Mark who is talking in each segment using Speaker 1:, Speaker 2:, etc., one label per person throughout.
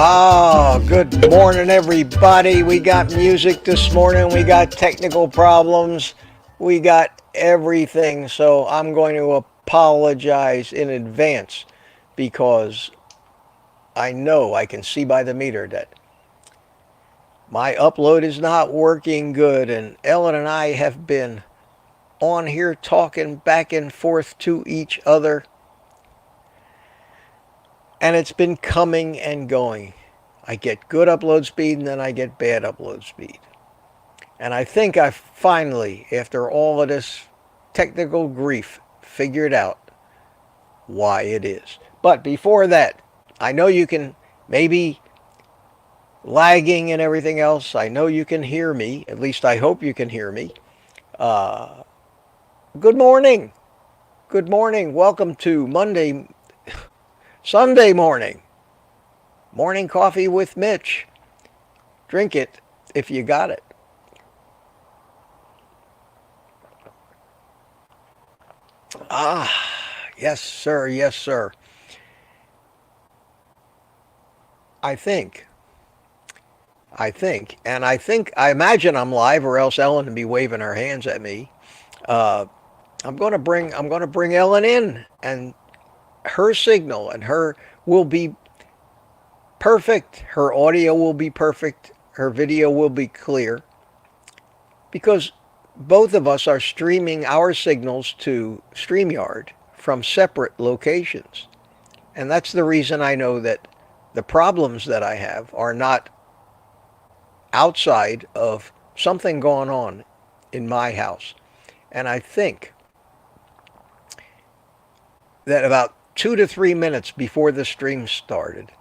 Speaker 1: Oh, good morning, everybody. We got music this morning. We got technical problems. We got everything. So I'm going to apologize in advance because I know I can see by the meter that my upload is not working good. And Ellen and I have been on here talking back and forth to each other. And it's been coming and going. I get good upload speed and then I get bad upload speed. And I think I finally, after all of this technical grief, figured out why it is. But before that, I know you can maybe lagging and everything else. I know you can hear me. At least I hope you can hear me. Uh, Good morning. Good morning. Welcome to Sunday morning. Morning coffee with Mitch. Drink it if you got it. Ah, yes, sir. Yes, sir. I think. I imagine I'm live, or else Ellen would be waving her hands at me. Uh, I'm going to bring Ellen in, and her signal and her will be perfect. Her audio will be perfect. Her video will be clear because both of us are streaming our signals to StreamYard from separate locations. And that's the reason I know that the problems that I have are not outside of something going on in my house. And I think that about 2 to 3 minutes before the stream started,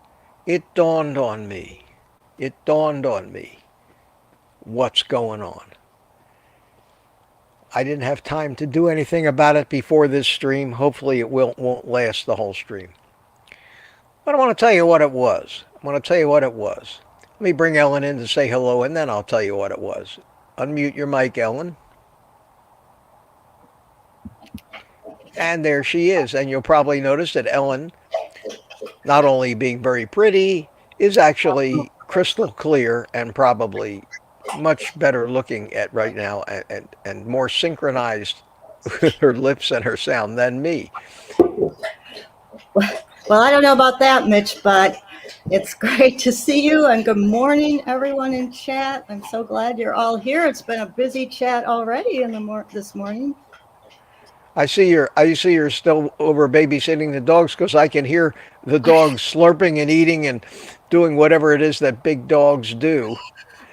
Speaker 1: it dawned on me. It dawned on me what's going on. I didn't have time to do anything about it before this stream. Hopefully it won't last the whole stream. But I want to tell you what it was. Let me bring Ellen in to say hello, and then I'll tell you what it was. Unmute your mic, Ellen. And there she is. And you'll probably notice that Ellen, not only being very pretty, is actually crystal clear and probably much better looking at right now and more synchronized with her lips and her sound than me.
Speaker 2: Well, I don't know about that, Mitch, but it's great to see you, and good morning, everyone in chat. I'm so glad you're all here. It's been a busy chat already this morning.
Speaker 1: I see you're still over babysitting the dogs because I can hear the dogs slurping and eating and doing whatever it is that big dogs do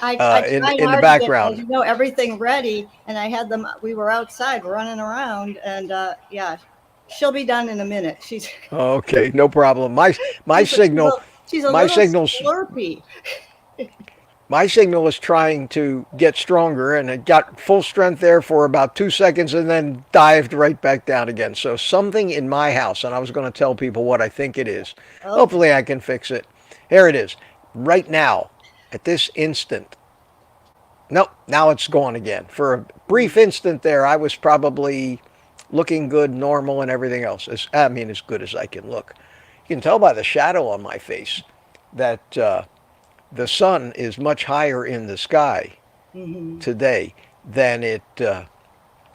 Speaker 1: in the background.
Speaker 2: Get, everything ready, and I had them. We were outside running around, and yeah, she'll be done in a minute. She's
Speaker 1: okay, no problem. My signal.
Speaker 2: She's a little slurpy.
Speaker 1: My signal was trying to get stronger, and it got full strength there for about 2 seconds and then dived right back down again. So something in my house, and I was going to tell people what I think it is. Okay. Hopefully I can fix it. Here it is. Right now, at this instant. Nope, now it's gone again. For a brief instant there, I was probably looking good, normal, and everything else. As good as I can look. You can tell by the shadow on my face that the sun is much higher in the sky today than it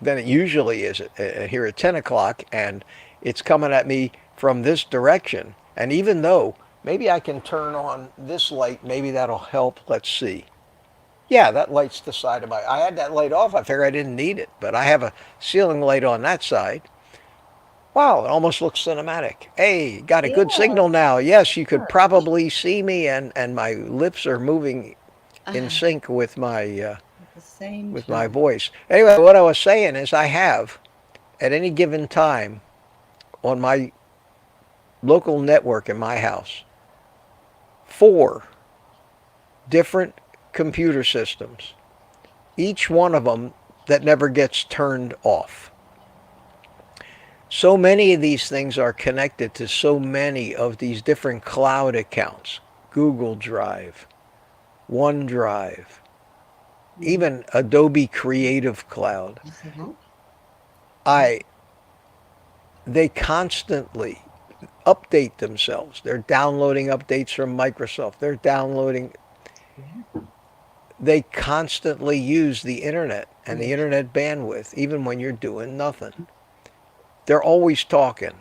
Speaker 1: usually is here at 10 o'clock, and it's coming at me from this direction. And even though maybe I can turn on this light, maybe that'll help. Let's see. Yeah, that light's the side of I had that light off. I figured I didn't need it, but I have a ceiling light on that side. Wow, it almost looks cinematic. Hey, got a good signal now. Yes, you could probably see me, and my lips are moving in sync with my my voice. Anyway, what I was saying is I have, at any given time, on my local network in my house, 4 different computer systems, each one of them that never gets turned off. So many of these things are connected to so many of these different cloud accounts. Google Drive, OneDrive, even Adobe Creative Cloud. They constantly, update themselves. They're downloading updates from Microsoft. They constantly use the internet and the internet bandwidth, even when you're doing nothing. They're always talking.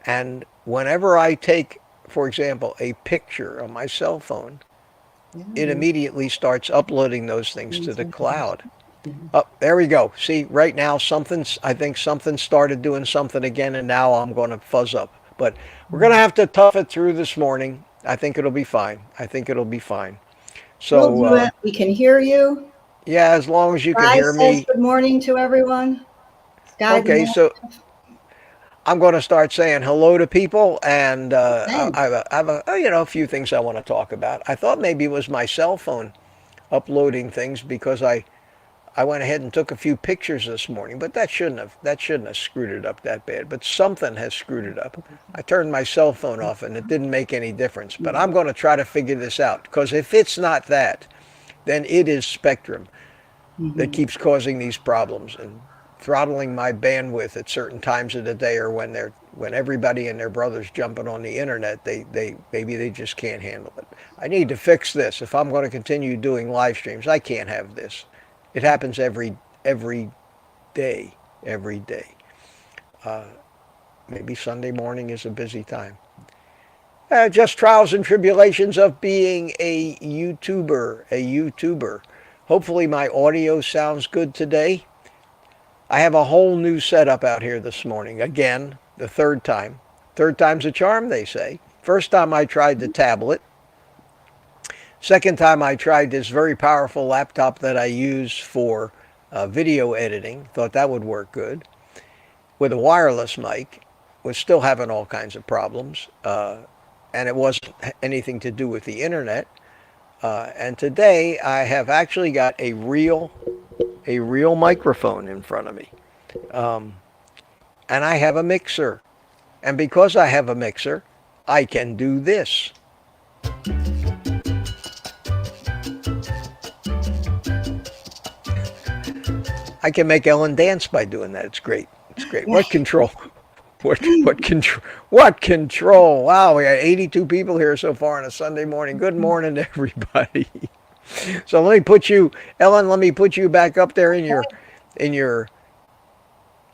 Speaker 1: And whenever I take, for example, a picture on my cell phone, it immediately starts uploading those things to the cloud. Oh, there we go. See, right now I think something started doing something again, and now I'm going to fuzz up. But we're going to have to tough it through this morning. I think it'll be fine. So,
Speaker 2: we'll do it. We can hear you.
Speaker 1: Yeah, as long as you can
Speaker 2: Guy
Speaker 1: hear
Speaker 2: says
Speaker 1: me.
Speaker 2: good morning to everyone.
Speaker 1: Okay, so I'm going to start saying hello to people, and I have a few things I want to talk about. I thought maybe it was my cell phone uploading things because I went ahead and took a few pictures this morning, but that shouldn't have screwed it up that bad. But something has screwed it up. I turned my cell phone off, and it didn't make any difference. But I'm going to try to figure this out, because if it's not that, then it is Spectrum that keeps causing these problems and throttling my bandwidth at certain times of the day, or when everybody and their brother's jumping on the internet, maybe they just can't handle it. I need to fix this. If I'm going to continue doing live streams, I can't have this. It happens every day. Maybe Sunday morning is a busy time. Just trials and tribulations of being a YouTuber. Hopefully my audio sounds good today. I have a whole new setup out here this morning. Again, the third time. Third time's a charm, they say. First time I tried the tablet. Second time I tried this very powerful laptop that I use for video editing. Thought that would work good. With a wireless mic. Was still having all kinds of problems. And it wasn't anything to do with the internet. And today I have actually got a real microphone in front of me. And I have a mixer. And because I have a mixer, I can do this. I can make Ellen dance by doing that. It's great. What control? What control? Wow, we got 82 people here so far on a Sunday morning. Good morning to everybody. So let me put you, Ellen, back up there in your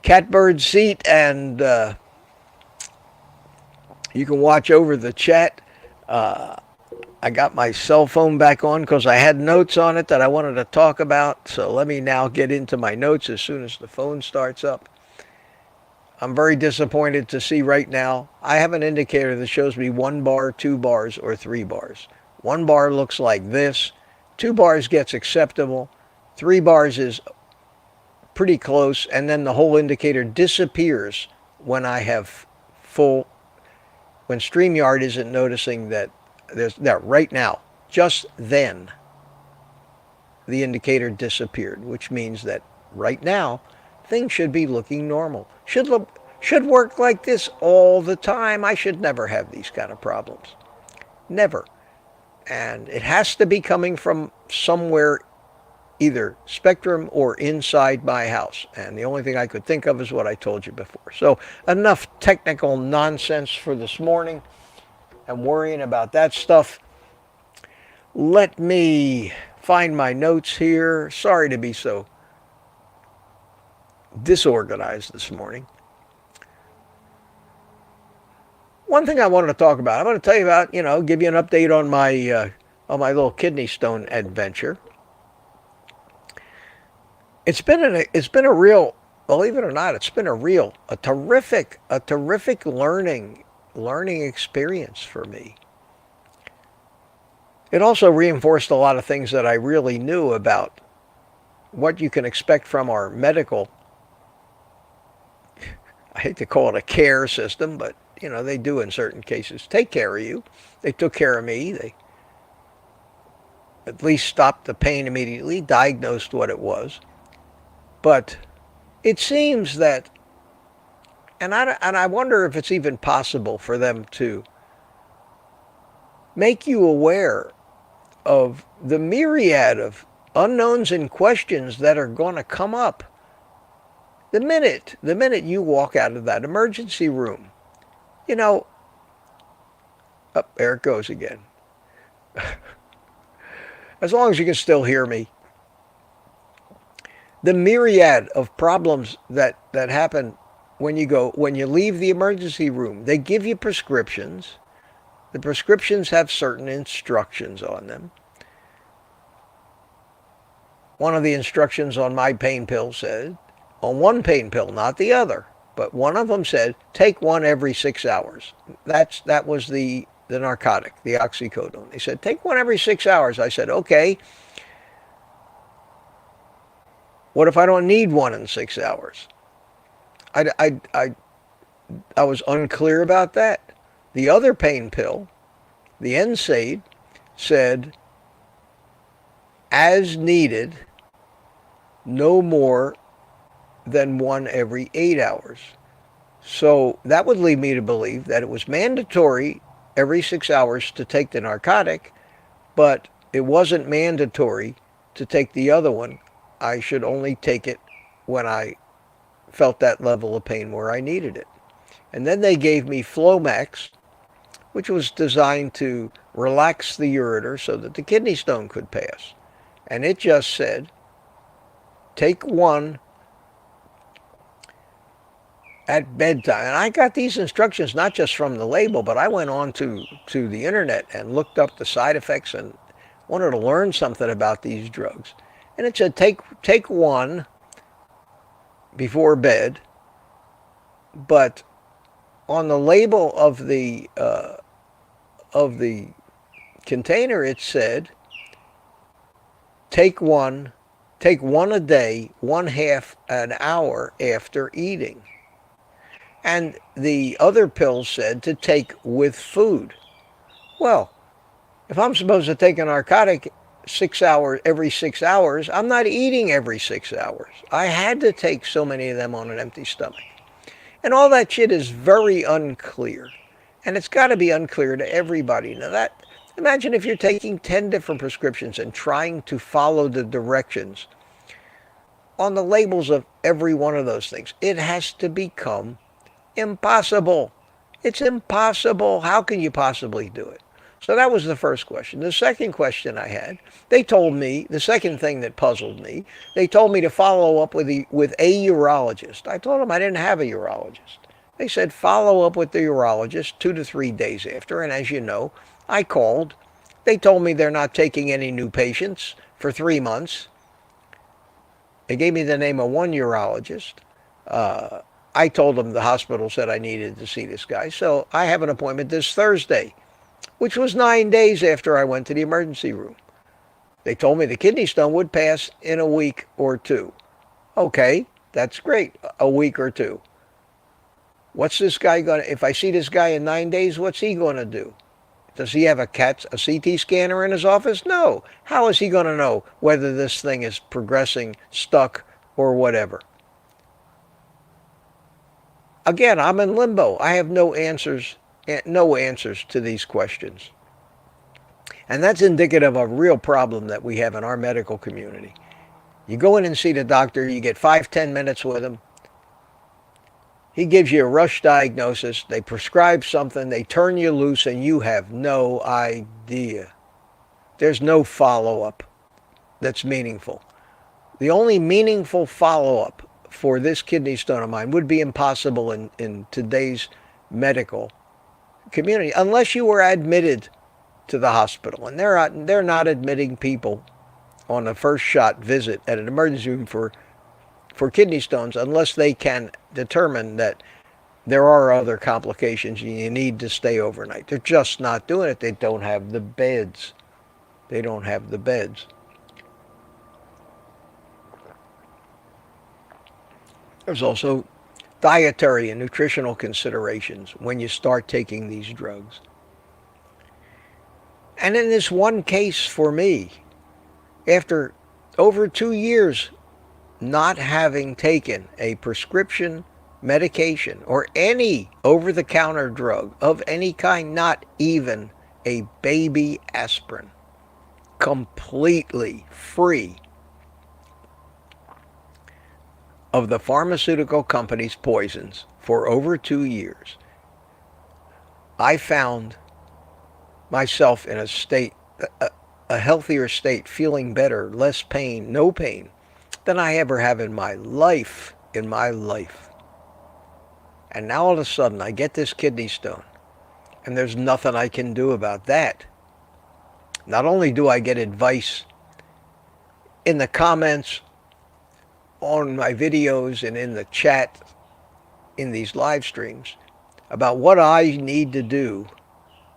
Speaker 1: catbird seat, and you can watch over the chat. I got my cell phone back on because I had notes on it that I wanted to talk about. So let me now get into my notes as soon as the phone starts up. I'm very disappointed to see right now. I have an indicator that shows me 1 bar, 2 bars, or 3 bars. 1 bar looks like this. 2 bars gets acceptable. 3 bars is pretty close. And then the whole indicator disappears when I have when StreamYard isn't noticing that right now, just then, the indicator disappeared, which means that right now, things should be looking normal. Should work like this all the time. I should never have these kind of problems. Never. And it has to be coming from somewhere, either Spectrum or inside my house. And the only thing I could think of is what I told you before. So enough technical nonsense for this morning. I'm worrying about that stuff. Let me find my notes here. Sorry to be so disorganized this morning. One thing I wanted to talk about, I'm going to tell you about, give you an update on my little kidney stone adventure. It's been a real, believe it or not, a terrific learning experience for me. It also reinforced a lot of things that I really knew about what you can expect from our medical, I hate to call it a care system, but they do in certain cases take care of you. They took care of me. They at least stopped the pain immediately, diagnosed what it was. But it seems that, and I wonder if it's even possible for them to make you aware of the myriad of unknowns and questions that are going to come up the minute you walk out of that emergency room. Up there it goes again. As long as you can still hear me. The myriad of problems that happen when you leave the emergency room. They give you prescriptions. The prescriptions have certain instructions on them. One of the instructions on my pain pill said, on one pain pill, not the other, but one of them said, take one every 6 hours. That was the narcotic, the oxycodone. They said, take one every 6 hours. I said, okay. What if I don't need one in 6 hours? I was unclear about that. The other pain pill, the NSAID, said, as needed, no more than one every 8 hours. So that would lead me to believe that it was mandatory every 6 hours to take the narcotic, but it wasn't mandatory to take the other one. I should only take it when I felt that level of pain where I needed it. And then they gave me Flomax, which was designed to relax the ureter so that the kidney stone could pass. And it just said, take one at bedtime. And I got these instructions not just from the label, but I went on to the internet and looked up the side effects and wanted to learn something about these drugs. And it said, take one before bed, but on the label of the container, it said, take one a day, 1/2 an hour after eating. And the other pills said to take with food. Well, if I'm supposed to take a narcotic every 6 hours, I'm not eating every 6 hours. I had to take so many of them on an empty stomach. And all that shit is very unclear. And it's got to be unclear to everybody. Now imagine if you're taking 10 different prescriptions and trying to follow the directions on the labels of every one of those things. It has to become impossible. It's impossible. How can you possibly do it? So that was the first question. The second question I had, they told me, the second thing that puzzled me, they told me to follow up with a urologist. I told them I didn't have a urologist. They said follow up with the urologist 2 to 3 days after, and as you know, I called. They told me they're not taking any new patients for 3 months. They gave me the name of one urologist. I told them the hospital said I needed to see this guy, so I have an appointment this Thursday, which was 9 days after I went to the emergency room. They told me the kidney stone would pass in a week or two. Okay, that's great, a week or two. What's this guy going to, if I see this guy in 9 days, what's he going to do? Does he have a CT scanner in his office? No. How is he going to know whether this thing is progressing, stuck, or whatever? Again, I'm in limbo. I have no answers to these questions. And that's indicative of a real problem that we have in our medical community. You go in and see the doctor, you get 5-10 minutes with him. He gives you a rush diagnosis, they prescribe something, they turn you loose, and you have no idea. There's no follow-up that's meaningful. The only meaningful follow-up for this kidney stone of mine would be impossible in today's medical community, unless you were admitted to the hospital. And they're not admitting people on a first shot visit at an emergency room for kidney stones unless they can determine that there are other complications and you need to stay overnight. They're just not doing it. They don't have the beds. They don't have the beds. There's also dietary and nutritional considerations when you start taking these drugs. And in this one case for me, after over 2 years not having taken a prescription medication or any over-the-counter drug of any kind, not even a baby aspirin, completely free of the pharmaceutical company's poisons for over 2 years, I found myself in a state, a healthier state, feeling better, less pain, no pain, than I ever have in my life. In my life. And now all of a sudden I get this kidney stone, and there's nothing I can do about that. Not only do I get advice in the comments on my videos and in the chat in these live streams about what I need to do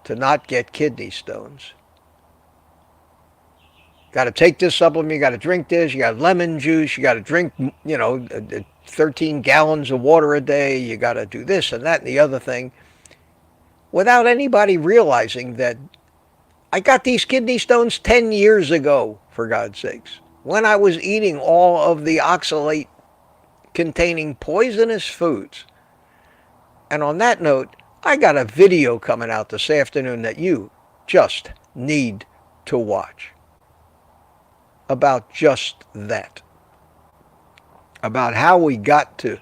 Speaker 1: to not get kidney stones. Got to take this supplement, you got to drink this, you got lemon juice, you got to drink, 13 gallons of water a day, you got to do this and that and the other thing, without anybody realizing that I got these kidney stones 10 years ago, for God's sakes, when I was eating all of the oxalate containing poisonous foods. And on that note, I got a video coming out this afternoon that you just need to watch about just that. About how we got to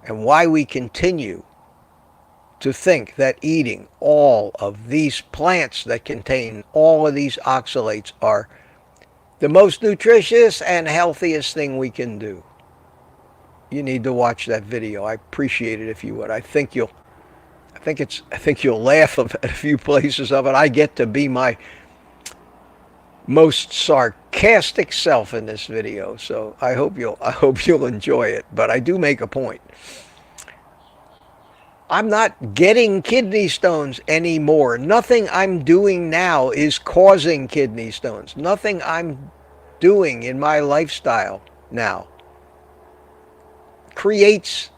Speaker 1: and why we continue to think that eating all of these plants that contain all of these oxalates are the most nutritious and healthiest thing we can do. You need to watch that video. I appreciate it if you would. I think you'll laugh at a few places of it. I get to be my most sarcastic self in this video, so I hope you'll enjoy it. But I do make a point. I'm not getting kidney stones anymore. Nothing I'm doing now is causing kidney stones. Nothing I'm doing in my lifestyle now creates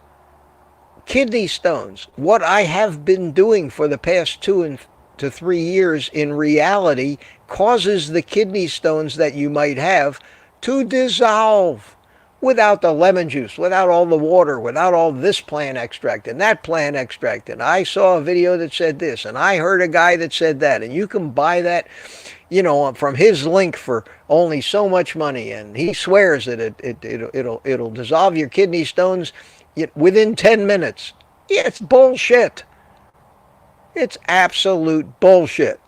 Speaker 1: kidney stones. What I have been doing for the past 2 to 3 years in reality causes the kidney stones that you might have to dissolve without the lemon juice, without all the water, without all this plant extract and that plant extract. And I saw a video that said this, and I heard a guy that said that, and you can buy that, from his link for only so much money, and he swears that it'll dissolve your kidney stones within 10 minutes. Yeah, it's bullshit. It's absolute bullshit.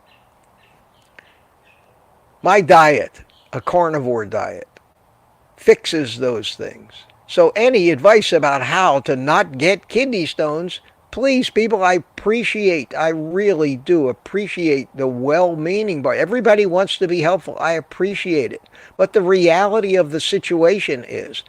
Speaker 1: My diet, a carnivore diet, fixes those things. So any advice about how to not get kidney stones, please, people, I really do appreciate the well-meaning part. Everybody wants to be helpful. I appreciate it. But the reality of the situation is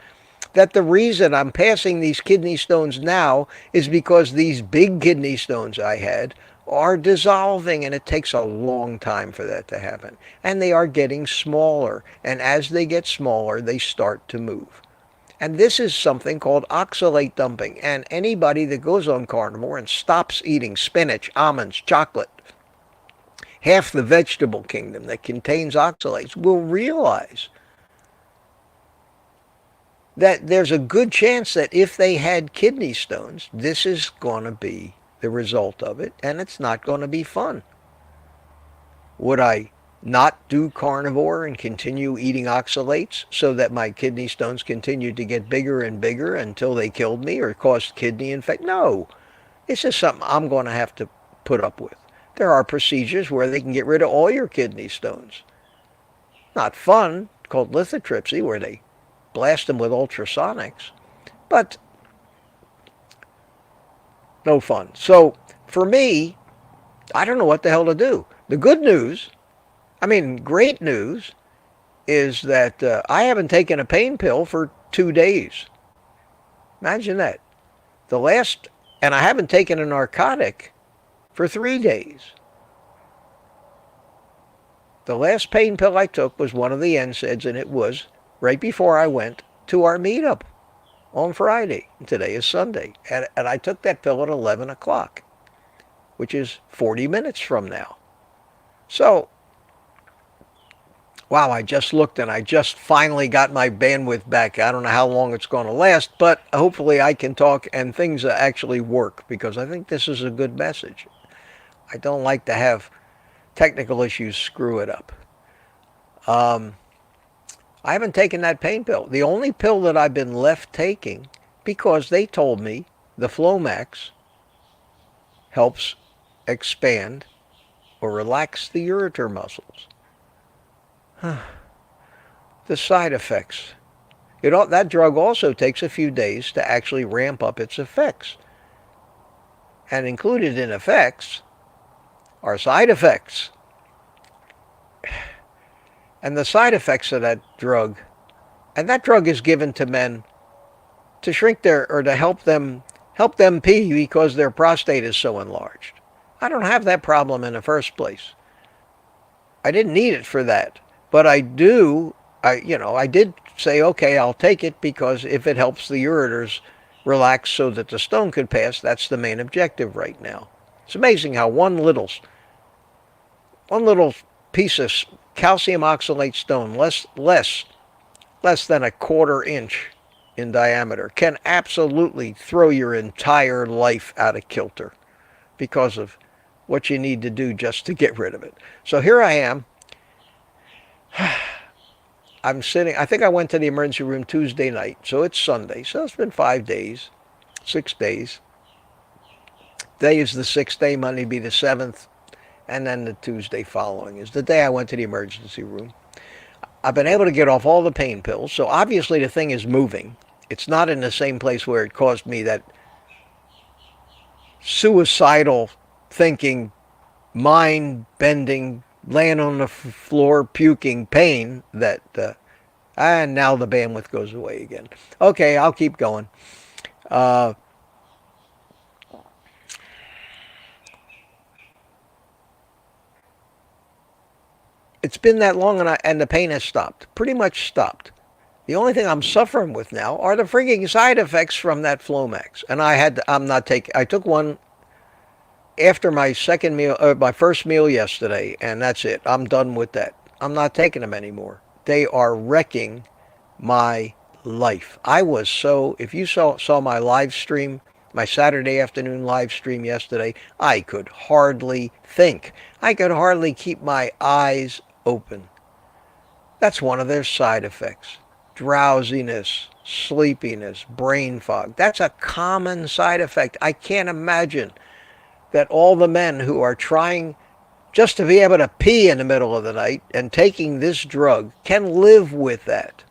Speaker 1: that the reason I'm passing these kidney stones now is because these big kidney stones I had are dissolving, and it takes a long time for that to happen. And they are getting smaller, and as they get smaller, they start to move. And this is something called oxalate dumping. And anybody that goes on carnivore and stops eating spinach, almonds, chocolate, half the vegetable kingdom that contains oxalates, will realize that there's a good chance that if they had kidney stones, this is going to be the result of it, and it's not going to be fun. Would I not do carnivore and continue eating oxalates so that my kidney stones continued to get bigger and bigger until they killed me or caused kidney infection? No. It's just something I'm going to have to put up with. There are procedures where they can get rid of all your kidney stones. Not fun, called lithotripsy, where they blast them with ultrasonics, but no fun. So for me, I don't know what the hell to do. The good news, great news, is that I haven't taken a pain pill for 2 days. Imagine that. And I haven't taken a narcotic for 3 days. The last pain pill I took was one of the NSAIDs, and it was right before I went to our meetup on Friday. Today is Sunday. And I took that pill at 11 o'clock, which is 40 minutes from now. So, wow, I just looked and I just finally got my bandwidth back. I don't know how long it's going to last, but hopefully I can talk and things actually work, because I think this is a good message. I don't like to have technical issues screw it up. I haven't taken that pain pill. The only pill that I've been left taking, because they told me the Flomax helps expand or relax the ureter muscles. The side effects. That drug also takes a few days to actually ramp up its effects. And included in effects are side effects. And the side effects of that drug, and that drug is given to men to shrink or to help them pee because their prostate is so enlarged. I don't have that problem in the first place. I didn't need it for that. But I did say, okay, I'll take it because if it helps the ureters relax so that the stone could pass, that's the main objective right now. It's amazing how one little piece of calcium oxalate stone, less than a quarter inch in diameter, can absolutely throw your entire life out of kilter because of what you need to do just to get rid of it. So here I am. I'm sitting, I think I went to the emergency room Tuesday night, so it's Sunday. So it's been 6 days. Today is the 6th day, Monday be the 7th, and then the Tuesday following is the day I went to the emergency room. I've been able to get off all the pain pills, so obviously the thing is moving. It's not in the same place where it caused me that suicidal thinking, mind-bending, laying on the floor, puking pain that, and now the bandwidth goes away again. Okay, I'll keep going. It's been that long and the pain has stopped, pretty much stopped. The only thing I'm suffering with now are the freaking side effects from that Flomax. And I took one after my my first meal yesterday, and that's it. I'm done with that. I'm not taking them anymore. They are wrecking my life. If you saw my live stream, my Saturday afternoon live stream yesterday, I could hardly think. I could hardly keep my eyes open. That's one of their side effects. Drowsiness, sleepiness, brain fog. That's a common side effect. I can't imagine that all the men who are trying just to be able to pee in the middle of the night and taking this drug can live with that.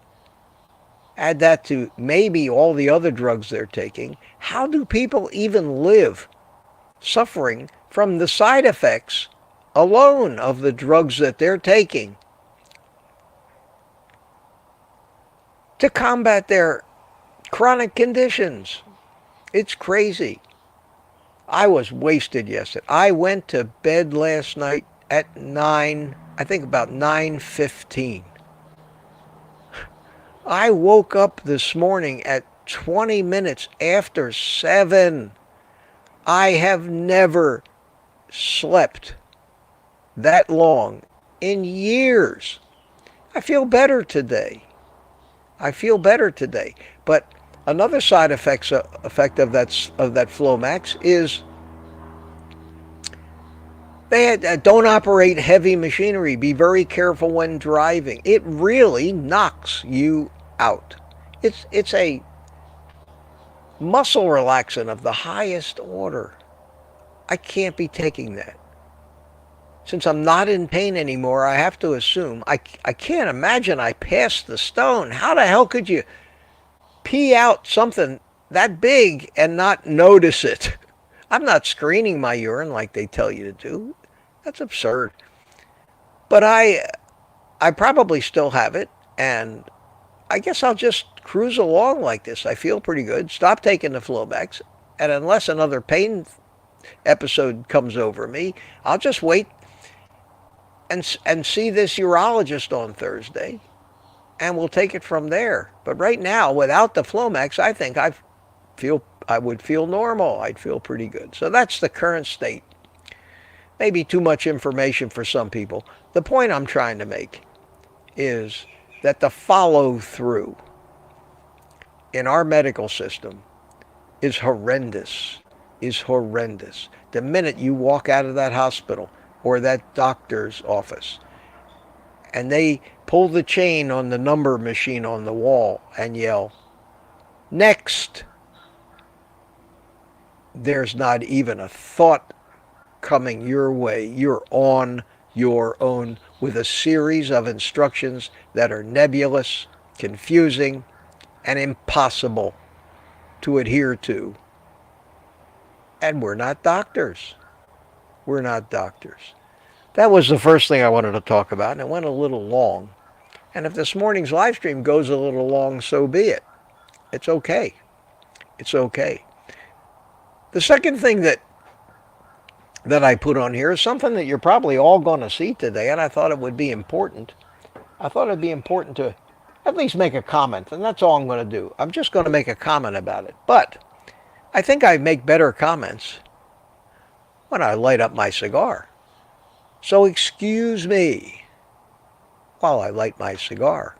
Speaker 1: Add that to maybe all the other drugs they're taking. How do people even live suffering from the side effects alone of the drugs that they're taking to combat their chronic conditions? It's crazy. I was wasted yesterday. I went to bed last night at about 9:15. I woke up this morning at 20 minutes after 7. I have never slept that long in years. I feel better today. But another side effect of that Flomax is don't operate heavy machinery. Be very careful when driving. It really knocks you out. It's a muscle relaxant of the highest order. I can't be taking that. Since I'm not in pain anymore, I have to assume. I can't imagine I passed the stone. How the hell could you pee out something that big and not notice it? I'm not screening my urine like they tell you to do. That's absurd. But I probably still have it, and I guess I'll just cruise along like this. I feel pretty good. Stop taking the Flomax, and unless another pain episode comes over me, I'll just wait and see this urologist on Thursday, and we'll take it from there. But right now, without the Flomax, I think I would feel normal. I'd feel pretty good. So that's the current state. Maybe too much information for some people. The point I'm trying to make is that the follow-through in our medical system is horrendous. The minute you walk out of that hospital or that doctor's office and they pull the chain on the number machine on the wall and yell, "Next," there's not even a thought coming your way. You're on your own with a series of instructions that are nebulous, confusing, and impossible to adhere to. And we're not doctors. We're not doctors. That was the first thing I wanted to talk about, and it went a little long. And if this morning's live stream goes a little long, so be it. It's okay. It's okay. The second thing that I put on here is something that you're probably all going to see today, and I thought it would be important. I thought it'd be important to at least make a comment, and that's all I'm going to do. I'm just going to make a comment about it. But I think I make better comments when I light up my cigar. So excuse me while I light my cigar.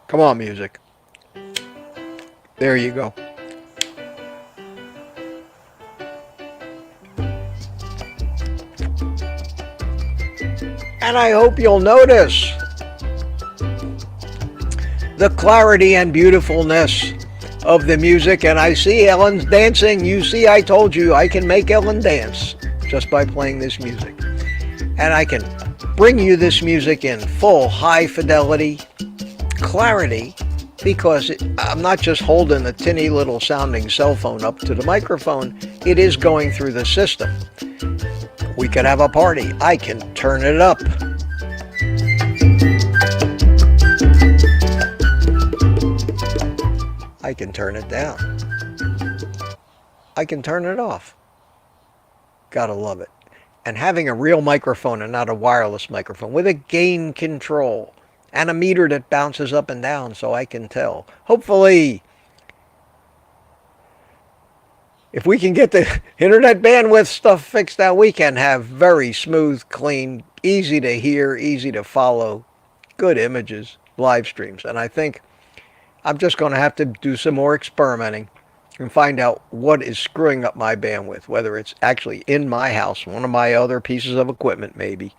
Speaker 1: Come on, music. There you go. And I hope you'll notice the clarity and beautifulness of the music. And I see Ellen's dancing. You see, I told you I can make Ellen dance just by playing this music. And I can bring you this music in full high fidelity clarity because I'm not just holding a tinny little sounding cell phone up to the microphone. It is going through the system. We could have a party. I can turn it up. I can turn it down. I can turn it off. Gotta love it. And having a real microphone and not a wireless microphone with a gain control and a meter that bounces up and down so I can tell. Hopefully, if we can get the internet bandwidth stuff fixed out, we can have very smooth, clean, easy to hear, easy to follow, good images, live streams. And I think I'm just going to have to do some more experimenting and find out what is screwing up my bandwidth, whether it's actually in my house, one of my other pieces of equipment maybe.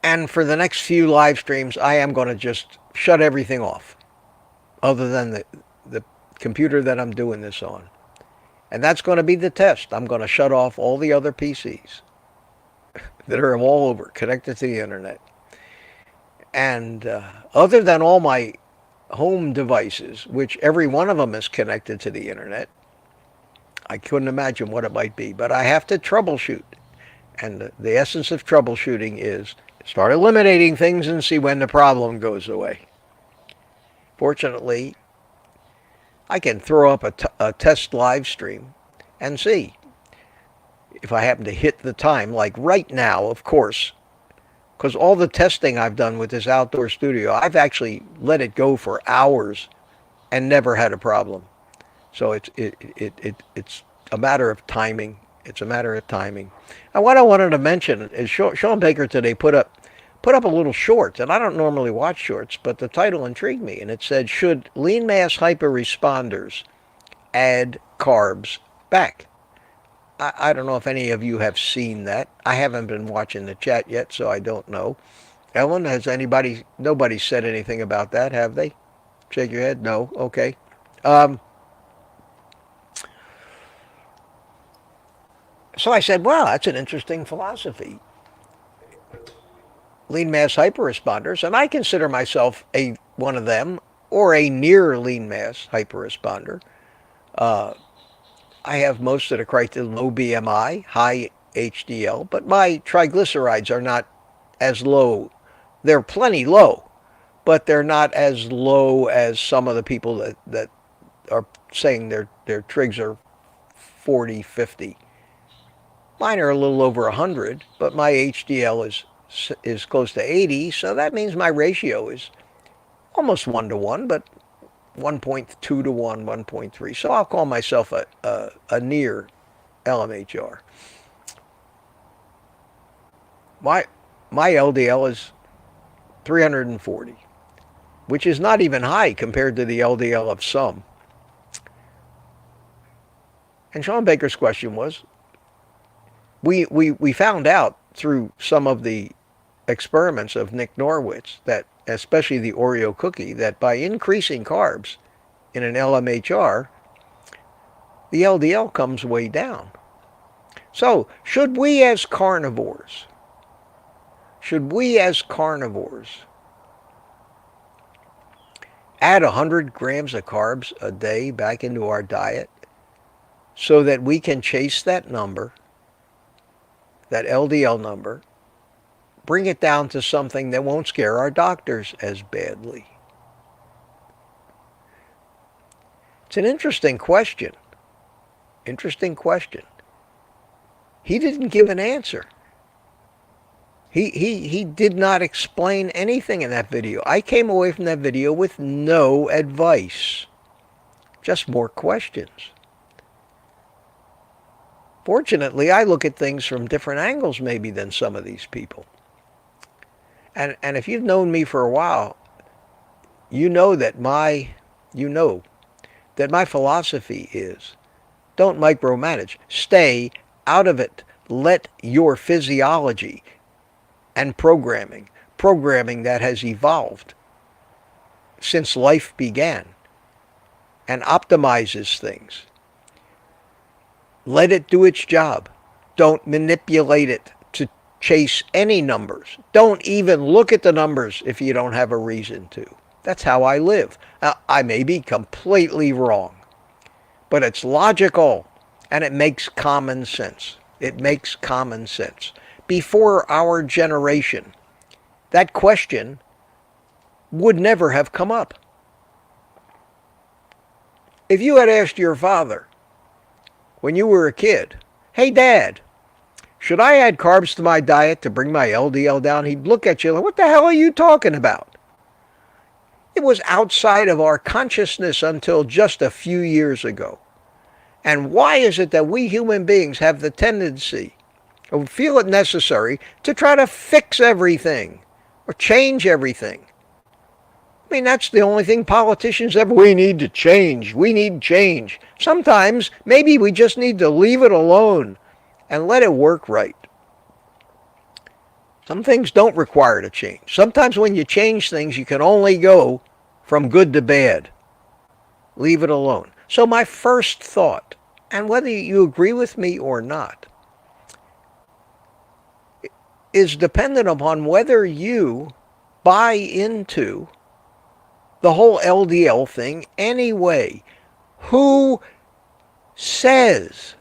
Speaker 1: And for the next few live streams, I am going to just shut everything off other than the computer that I'm doing this on. And that's going to be the test. I'm going to shut off all the other PCs that are all over, connected to the internet. And other than all my home devices, which every one of them is connected to the internet, I couldn't imagine what it might be. But I have to troubleshoot. And the essence of troubleshooting is start eliminating things and see when the problem goes away. Fortunately, I can throw up a test live stream and see if I happen to hit the time. Like right now, of course, because all the testing I've done with this outdoor studio, I've actually let it go for hours and never had a problem. So it's a matter of timing. It's a matter of timing. And what I wanted to mention is Sean Baker today put up a little short, and I don't normally watch shorts, but the title intrigued me, and it said, should lean mass hyperresponders add carbs back? I don't know if any of you have seen that. I haven't been watching the chat yet, so I don't know. Ellen, nobody said anything about that, have they? Shake your head, no, okay. So I said, wow, that's an interesting philosophy. Lean mass hyperresponders, and I consider myself one of them, or a near lean mass hyperresponder. I have most of the criteria, low BMI, high HDL, but my triglycerides are not as low. They're plenty low, but they're not as low as some of the people that are saying their trigs are 40, 50. Mine are a little over 100, but my HDL is close to 80, so that means my ratio is almost 1 to 1, but 1.2 to 1, 1.3. So I'll call myself a near LMHR. My LDL is 340, which is not even high compared to the LDL of some. And Sean Baker's question was, we found out through some of the experiments of Nick Norwitz that, especially the Oreo cookie, that by increasing carbs in an LMHR, the LDL comes way down. So, should we as carnivores add 100 grams of carbs a day back into our diet so that we can chase that number, that LDL number, bring it down to something that won't scare our doctors as badly? It's an interesting question. Interesting question. He didn't give an answer. He did not explain anything in that video. I came away from that video with no advice, just more questions. Fortunately, I look at things from different angles maybe than some of these people. And if you've known me for a while, you know that my philosophy is don't micromanage. Stay out of it. Let your physiology and programming that has evolved since life began and optimizes things. Let it do its job. Don't manipulate it to chase any numbers. Don't even look at the numbers if you don't have a reason to. That's how I live. Now, I may be completely wrong, but it's logical and it makes common sense. It makes common sense. Before our generation, that question would never have come up. If you had asked your father when you were a kid, "Hey, Dad, should I add carbs to my diet to bring my LDL down?" He'd look at you like, "What the hell are you talking about?" It was outside of our consciousness until just a few years ago. And why is it that we human beings have the tendency, or feel it necessary, to try to fix everything or change everything? I mean, that's the only thing politicians ever, we need to change. We need change. Sometimes, maybe we just need to leave it alone and let it work right. Some things don't require to change. Sometimes when you change things, you can only go from good to bad. Leave it alone. So my first thought, and whether you agree with me or not, is dependent upon whether you buy into the whole LDL thing anyway. Who says,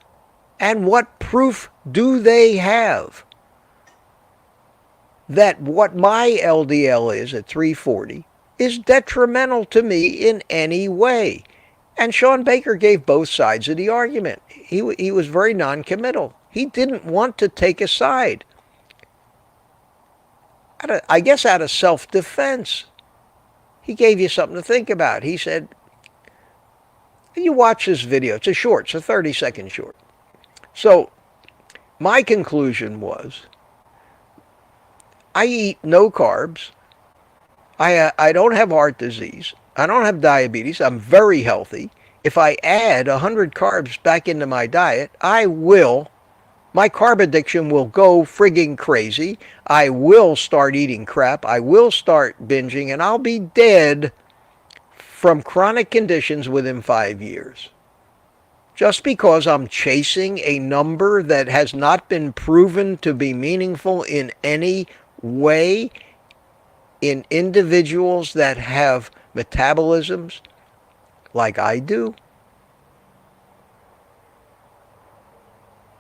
Speaker 1: and what proof do they have that what my LDL is at 340 is detrimental to me in any way? And Sean Baker gave both sides of the argument. He was very non-committal. He didn't want to take a side. I guess out of self-defense. He gave you something to think about. He said, you watch this video. It's a 30-second short. So my conclusion was, I eat no carbs. I don't have heart disease. I don't have diabetes. I'm very healthy. If I add 100 carbs back into my diet, my carb addiction will go frigging crazy. I will start eating crap. I will start binging, and I'll be dead from chronic conditions within 5 years. Just because I'm chasing a number that has not been proven to be meaningful in any way in individuals that have metabolisms like I do.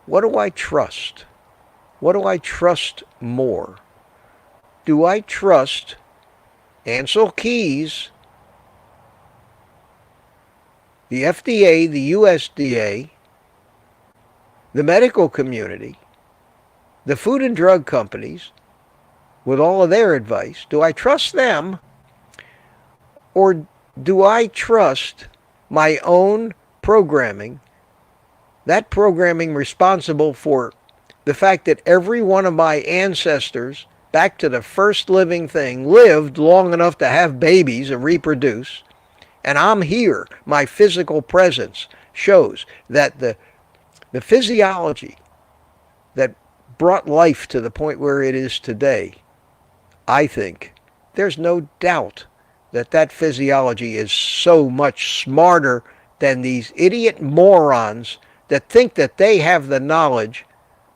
Speaker 1: What do I trust? What do I trust more? Do I trust Ansel Keys, the FDA, the USDA, the medical community, the food and drug companies, with all of their advice? Do I trust them, or do I trust my own programming, that programming responsible for the fact that every one of my ancestors, back to the first living thing, lived long enough to have babies and reproduce, and I'm here, my physical presence shows that the The physiology that brought life to the point where it is today, I think, there's no doubt that that physiology is so much smarter than these idiot morons that think that they have the knowledge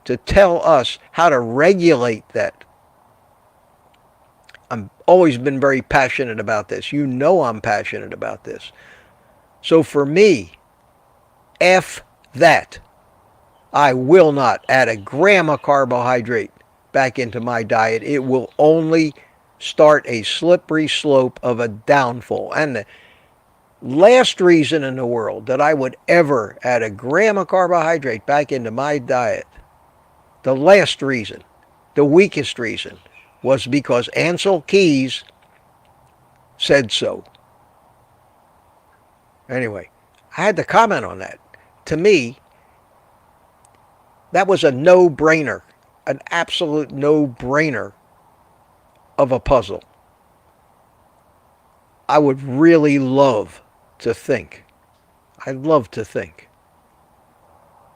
Speaker 1: to tell us how to regulate that. I've always been very passionate about this. You know I'm passionate about this. So for me, F that. I will not add a gram of carbohydrate back into my diet. It will only start a slippery slope of a downfall. And the last reason in the world that I would ever add a gram of carbohydrate back into my diet, the last reason, the weakest reason, was because Ansel Keys said so. Anyway, I had to comment on that. To me, that was a no-brainer, an absolute no-brainer of a puzzle. I would really love to think, I'd love to think,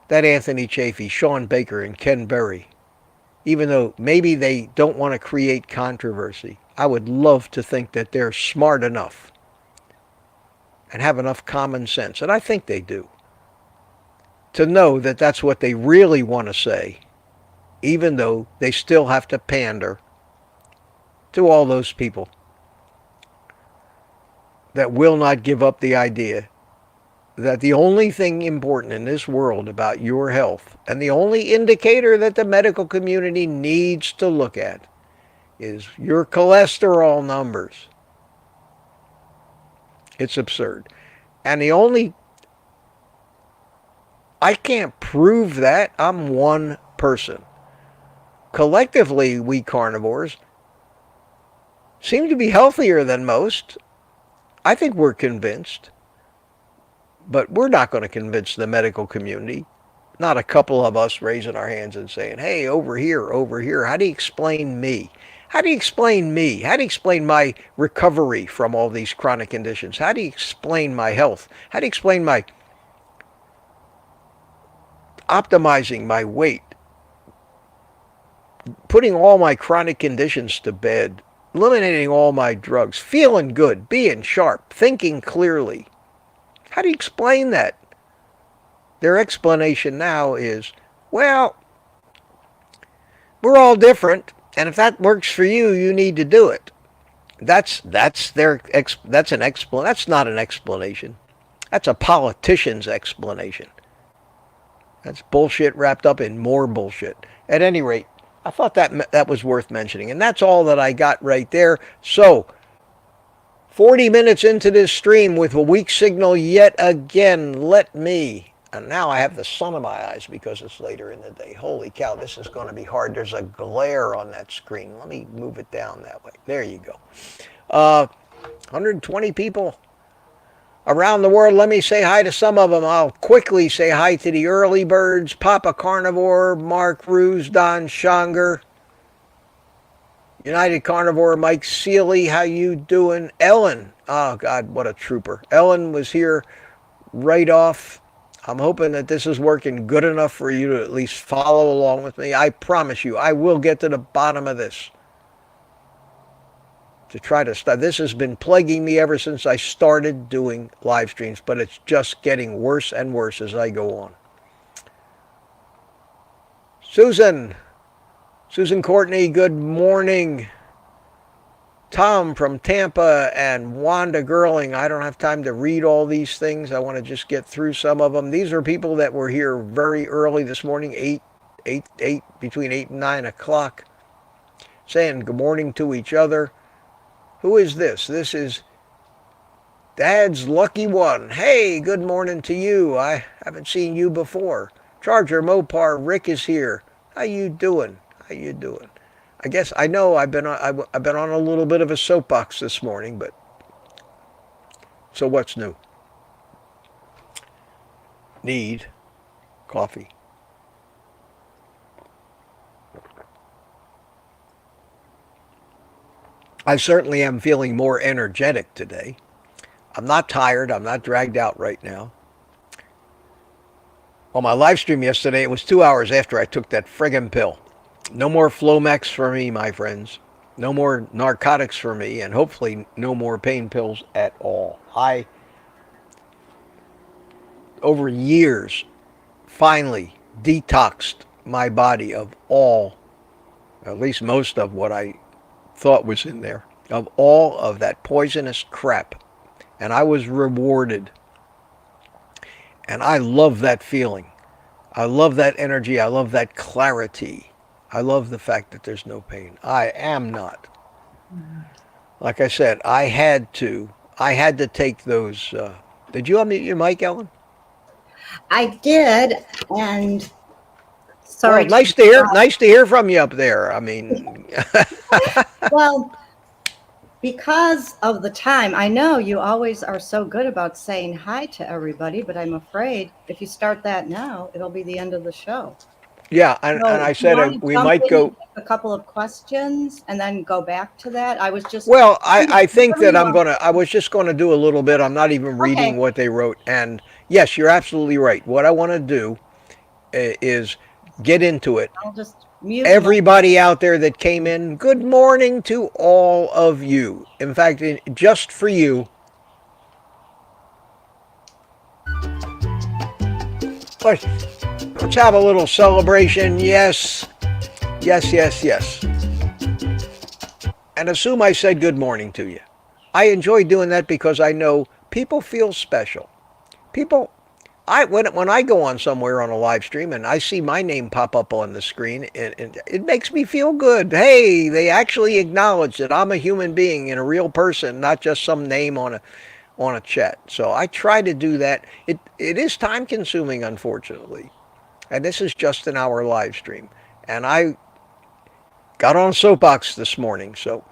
Speaker 1: that Anthony Chafee, Sean Baker, and Ken Berry, even though maybe they don't want to create controversy, I would love to think that they're smart enough and have enough common sense, and I think they do, to know that that's what they really want to say, even though they still have to pander to all those people that will not give up the idea that the only thing important in this world about your health, and the only indicator that the medical community needs to look at, is your cholesterol numbers. It's absurd. And I can't prove that. I'm one person. Collectively, we carnivores seem to be healthier than most. I think we're convinced. But we're not going to convince the medical community. Not a couple of us raising our hands and saying, hey, over here, over here. How do you explain me? How do you explain me? How do you explain my recovery from all these chronic conditions? How do you explain my health? How do you explain my optimizing my weight? Putting all my chronic conditions to bed. Eliminating all my drugs. Feeling good. Being sharp. Thinking clearly. How do you explain that? Their explanation now is, well, we're all different, and if that works for you, you need to do it. That's an explanation. That's not an explanation. That's a politician's explanation. That's bullshit wrapped up in more bullshit. At any rate, I thought that was worth mentioning, and that's all that I got right there. So, 40 minutes into this stream with a weak signal yet again. And now I have the sun in my eyes because it's later in the day. Holy cow, this is going to be hard. There's a glare on that screen. Let me move it down that way. There you go. 120 people around the world. Let me say hi to some of them. I'll quickly say hi to the early birds. Papa Carnivore, Mark Ruse, Don Schonger, United Carnivore, Mike Seeley, how you doing? Ellen, oh God, what a trooper. Ellen was here right off. I'm hoping that this is working good enough for you to at least follow along with me. I promise you, I will get to the bottom of this. To try to stop. This has been plaguing me ever since I started doing live streams, but it's just getting worse and worse as I go on. Susan Courtney, good morning. Tom from Tampa and Wanda Girling. I don't have time to read all these things. I want to just get through some of them. These are people that were here very early this morning, between 8 and 9 o'clock, saying good morning to each other. Who is this? This is Dad's Lucky One. Hey, good morning to you. I haven't seen you before. Charger Mopar, Rick is here. How you doing? How you doing? I guess I know I've been on a little bit of a soapbox this morning, but so what's new? Need coffee. I certainly am feeling more energetic today. I'm not tired. I'm not dragged out right now. On my live stream yesterday, it was 2 hours after I took that friggin' pill. No more Flomex for me, my friends. No more narcotics for me, and hopefully no more pain pills at all. I, over years, finally detoxed my body of all, at least most of what I thought was in there, of all of that poisonous crap. And I was rewarded. And I love that feeling. I love that energy. I love that clarity. I love the fact that there's no pain. I am not. Like I said, I had to take those. Did you unmute your mic, Ellen?
Speaker 2: I did, and
Speaker 1: Well,
Speaker 2: sorry.
Speaker 1: nice to hear from you up there. I mean,
Speaker 2: Well, because of the time, I know you always are so good about saying hi to everybody, but I'm afraid if you start that now, it'll be the end of the show.
Speaker 1: yeah, and
Speaker 2: So
Speaker 1: I
Speaker 2: you
Speaker 1: said
Speaker 2: wanna
Speaker 1: we
Speaker 2: jump
Speaker 1: might
Speaker 2: in
Speaker 1: go.
Speaker 2: and take a couple of questions and then go back to that. I was just
Speaker 1: Well, I think that
Speaker 2: Whatever you
Speaker 1: I was just gonna do a little bit. I'm not even
Speaker 2: want.
Speaker 1: reading
Speaker 2: Okay,
Speaker 1: what they wrote. And yes, you're absolutely right. What I want to do is get into it.
Speaker 2: I'll just mute my.
Speaker 1: Everybody out there that came in, good morning to all of you. In fact, just for you, let's have a little celebration. Yes, yes, yes, yes. And assume I said good morning to you. I enjoy doing that because I know people feel special. People, when I go on somewhere on a live stream and I see my name pop up on the screen, it makes me feel good. Hey, they actually acknowledge that I'm a human being and a real person, not just some name on a chat. So I try to do that. It is time consuming, unfortunately. And this is just an hour live stream. And I got on a soapbox this morning, so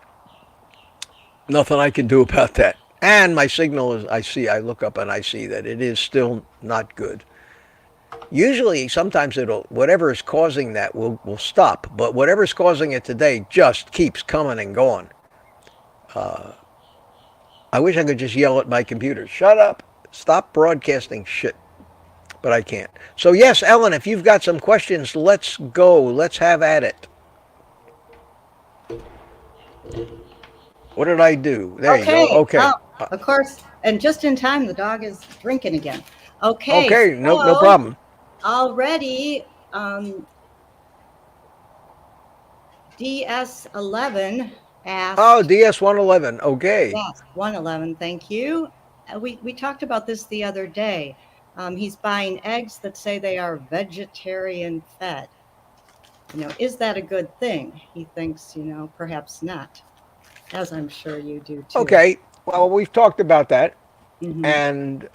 Speaker 1: nothing I can do about that. And my signal is, I look up and I see that it is still not good. Usually, sometimes whatever is causing that will stop. But whatever is causing it today just keeps coming and going. I wish I could just yell at my computer, shut up, stop broadcasting shit. But I can't. So yes, Ellen, if you've got some questions, let's go. Let's have at it. What did I do? There you go. Okay.
Speaker 2: Oh, of course, and just in time, the dog is drinking again. Okay.
Speaker 1: Okay, no
Speaker 2: so
Speaker 1: problem.
Speaker 2: Already, DS11 asked.
Speaker 1: Oh, DS111. Okay.
Speaker 2: Yes, 111. Thank you. We talked about this the other day. He's buying eggs that say they are vegetarian fed. Is that a good thing? He thinks, perhaps not, as I'm sure you do too.
Speaker 1: Okay. Well, we've talked about that.
Speaker 2: Mhm.
Speaker 1: And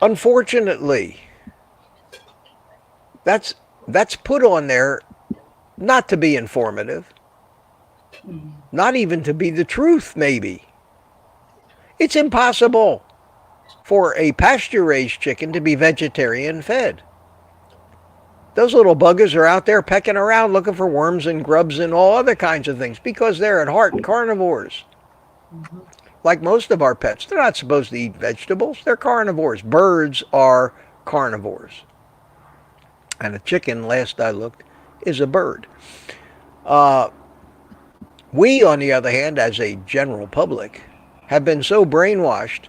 Speaker 1: unfortunately, that's put on there not to be informative, not even to be the truth, maybe. It's impossible for a pasture-raised chicken to be vegetarian fed. Those little buggers are out there pecking around looking for worms and grubs and all other kinds of things because they're at heart carnivores. Mm-hmm. Like most of our pets, they're not supposed to eat vegetables. They're carnivores. Birds are carnivores. And a chicken, last I looked, is a bird. We, on the other hand, as a general public, have been so brainwashed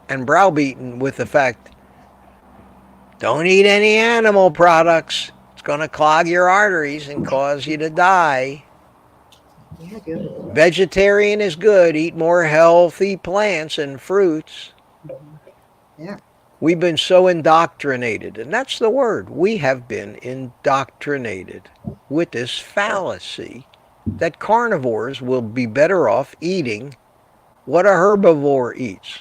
Speaker 1: and browbeaten with the fact, don't eat any animal products. It's going to clog your arteries and cause you to die.
Speaker 2: Yeah, good.
Speaker 1: Vegetarian is good. Eat more healthy plants and fruits.
Speaker 2: Yeah.
Speaker 1: We've been so indoctrinated, and that's the word. We have been indoctrinated with this fallacy that carnivores will be better off eating what a herbivore eats.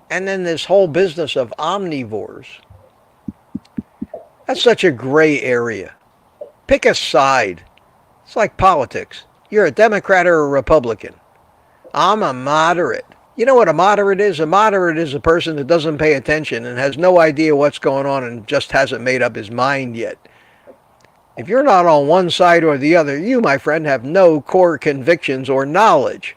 Speaker 1: And then this whole business of omnivores, that's such a gray area. Pick a side. It's like politics. You're a Democrat or a Republican. I'm a moderate. You know what a moderate is? A moderate is a person that doesn't pay attention and has no idea what's going on and just hasn't made up his mind yet. If you're not on one side or the other, you, my friend, have no core convictions or knowledge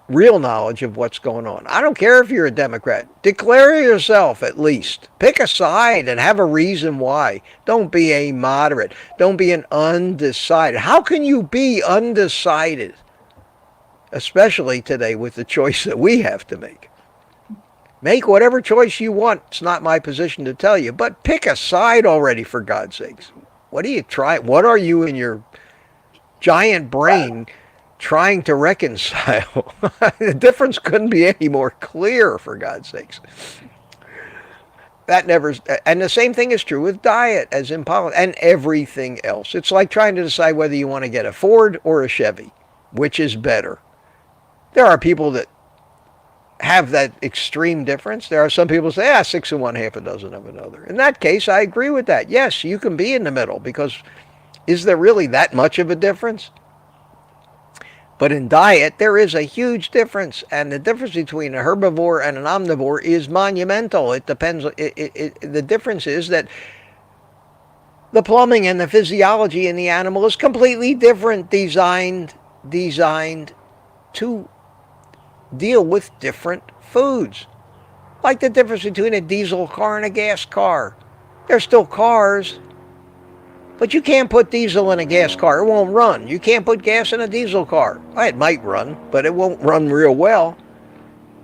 Speaker 1: real knowledge of what's going on. I don't care if you're a Democrat. Declare yourself at least. Pick a side and have a reason why. Don't be a moderate. Don't be an undecided. How can you be undecided? Especially today with the choice that we have to make. Make whatever choice you want. It's not my position to tell you, but pick a side already, for God's sakes. What are you trying? What are you in your giant brain trying to reconcile? The difference couldn't be any more clear, for God's sakes. That never, and the same thing is true with diet as in politics and everything else. It's like trying to decide whether you want to get a Ford or a Chevy, which is better. There are people that have that extreme difference. There are some people who say, 6 of one, half a dozen of another. In that case, I agree with that. Yes, you can be in the middle, because is there really that much of a difference? But in diet, there is a huge difference, and the difference between a herbivore and an omnivore is monumental. It depends. The difference is that the plumbing and the physiology in the animal is completely different, designed to deal with different foods. Like the difference between a diesel car and a gas car. They're still cars, but you can't put diesel in a gas car. It won't run. You can't put gas in a diesel car. Well, it might run, but it won't run real well.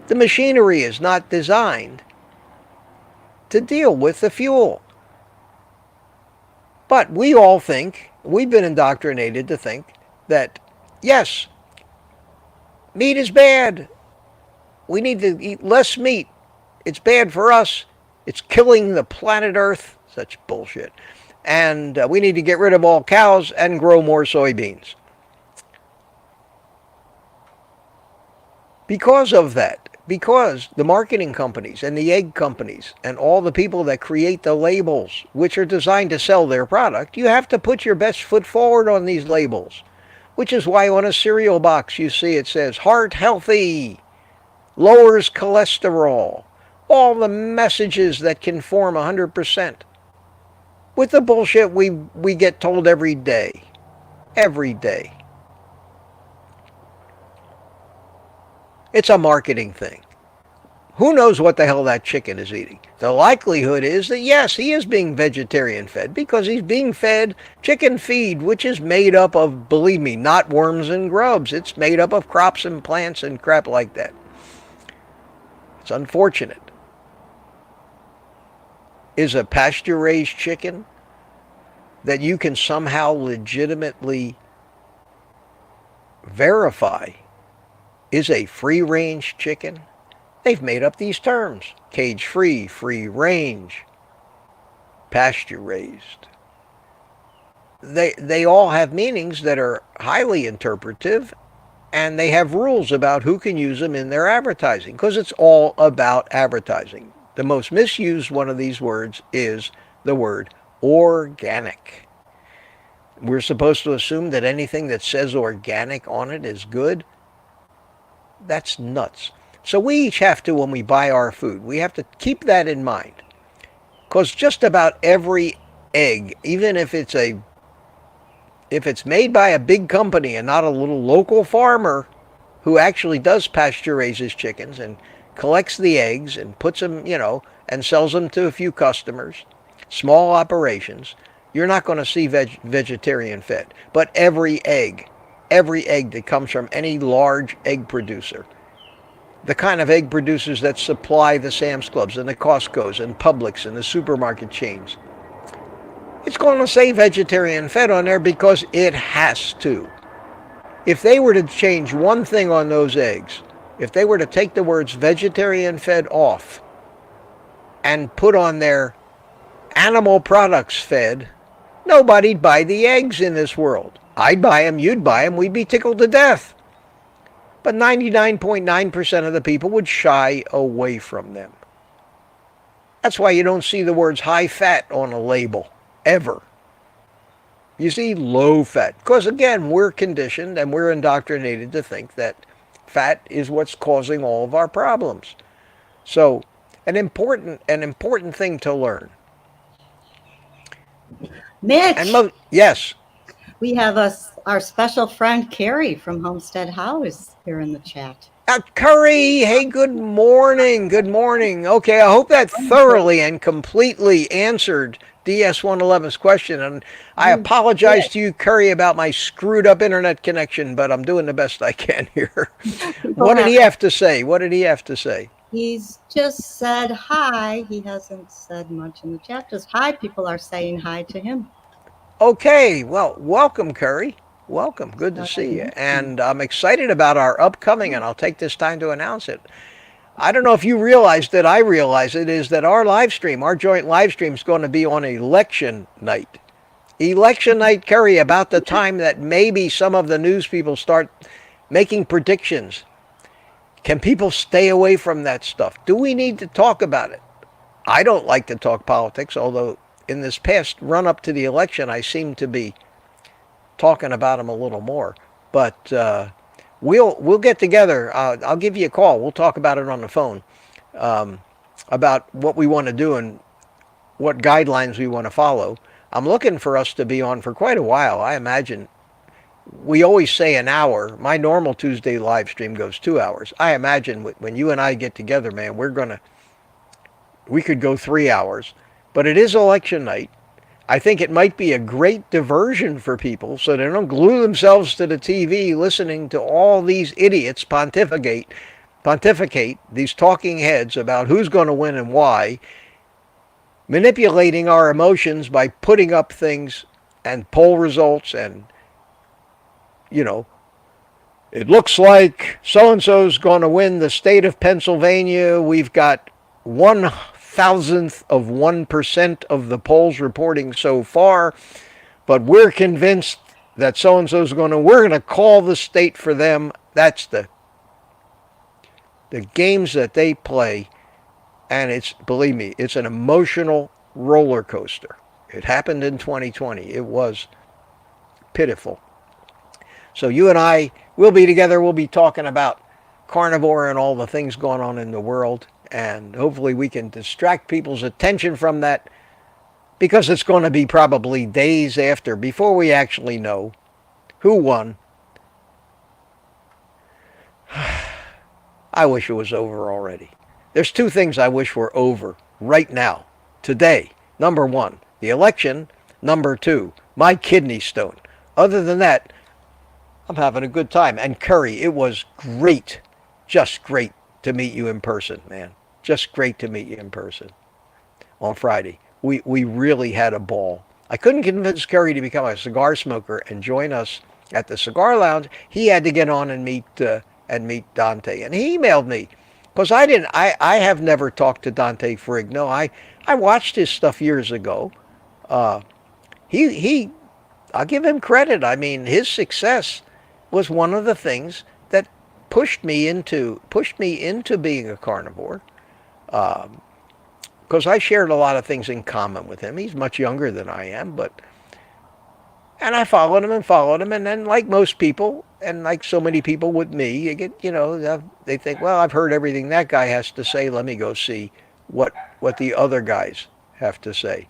Speaker 1: The machinery is not designed to deal with the fuel. But we all think, we've been indoctrinated to think that, yes, meat is bad. We need to eat less meat. It's bad for us. It's killing the planet Earth. Such bullshit. And we need to get rid of all cows and grow more soybeans. Because of that, because the marketing companies and the egg companies and all the people that create the labels, which are designed to sell their product, you have to put your best foot forward on these labels. Which is why on a cereal box you see it says, heart healthy, lowers cholesterol, all the messages that conform 100%. With the bullshit we get told every day. Every day. It's a marketing thing. Who knows what the hell that chicken is eating? The likelihood is that, yes, he is being vegetarian fed, because he's being fed chicken feed, which is made up of, believe me, not worms and grubs. It's made up of crops and plants and crap like that. It's unfortunate. Is a pasture-raised chicken that you can somehow legitimately verify is a free-range chicken? They've made up these terms. Cage-free, free-range, pasture-raised. They all have meanings that are highly interpretive, and they have rules about who can use them in their advertising, because it's all about advertising. The most misused one of these words is the word organic. We're supposed to assume that anything that says organic on it is good. That's nuts. So we each have to, when we buy our food, we have to keep that in mind. Because just about every egg, even if it's made by a big company and not a little local farmer who actually does pasture raises chickens and collects the eggs and puts them, and sells them to a few customers, small operations, you're not going to see vegetarian fed. But every egg that comes from any large egg producer, the kind of egg producers that supply the Sam's Clubs and the Costco's and Publix and the supermarket chains, it's going to say vegetarian fed on there because it has to. If they were to change one thing on those eggs, if they were to take the words vegetarian fed off and put on there animal products fed, nobody'd buy the eggs in this world. I'd buy them, you'd buy them, we'd be tickled to death. But 99.9% of the people would shy away from them. That's why you don't see the words high fat on a label, ever. You see low fat. Because again, we're conditioned and we're indoctrinated to think that fat is what's causing all of our problems. So, an important thing to learn.
Speaker 2: Mitch,
Speaker 1: yes.
Speaker 2: We have our special friend Carrie from Homestead House here in the chat.
Speaker 1: Curry, hey, good morning. Good morning. Okay, I hope that thoroughly and completely answered DS111's question. And I
Speaker 2: You
Speaker 1: apologize
Speaker 2: did.
Speaker 1: to you, Curry, about my screwed up internet connection, but I'm doing the best I can here.
Speaker 2: People
Speaker 1: What did
Speaker 2: have.
Speaker 1: he have to say? What did he have to say?
Speaker 2: He's just said hi. He hasn't said much in the chat. Just hi. People are saying hi to him.
Speaker 1: Okay, well, welcome, Curry. Welcome. Good to
Speaker 2: So,
Speaker 1: see you. And I'm excited about our upcoming, and I'll take this time to announce it. I don't know if you realize that I realize it, is that our live stream, our joint live stream, is going to be on election night. Election night, Curry, about the time that maybe some of the news people start making predictions. Can people stay away from that stuff? Do we need to talk about it? I don't like to talk politics, although in this past run up to the election, I seem to be talking about them a little more. But we'll get together. I'll give you a call. We'll talk about it on the phone, about what we want to do and what guidelines we want to follow. I'm looking for us to be on for quite a while. I imagine we always say an hour. My normal Tuesday live stream goes 2 hours. I imagine when you and I get together, man, we could go 3 hours. But it is election night. I think it might be a great diversion for people so they don't glue themselves to the TV listening to all these idiots pontificate these talking heads about who's going to win and why, manipulating our emotions by putting up things and poll results and, you know, it looks like so-and-so's going to win the state of Pennsylvania. We've got 1,000th of 1% of the polls reporting so far, but we're convinced that so-and-so's we're going to call the state for them. That's the games that they play, and believe me, it's an emotional roller coaster. It happened in 2020. It was pitiful. So you and I will be together. We'll be talking about carnivore and all the things going on in the world. And hopefully we can distract people's attention from that, because it's going to be probably days after before we actually know who won. I wish it was over already. There's two things I wish were over right now, today. Number one, the election. Number two, my kidney stone. Other than that, I'm having a good time. And Curry, it was great, just great to meet you in person, man. Just great to meet you in person on Friday. We really had a ball. I couldn't convince Curry to become a cigar smoker and join us at the cigar lounge. He had to get on and meet Dante. And he emailed me, because I have never talked to Dante Frigg. No, I watched his stuff years ago. He I'll give him credit. I mean, his success was one of the things that pushed me into being a carnivore, because I shared a lot of things in common with him. He's much younger than I am, and I followed him, and then, like most people, and like so many people with me, you get, they think, well, I've heard everything that guy has to say. Let me go see what the other guys have to say.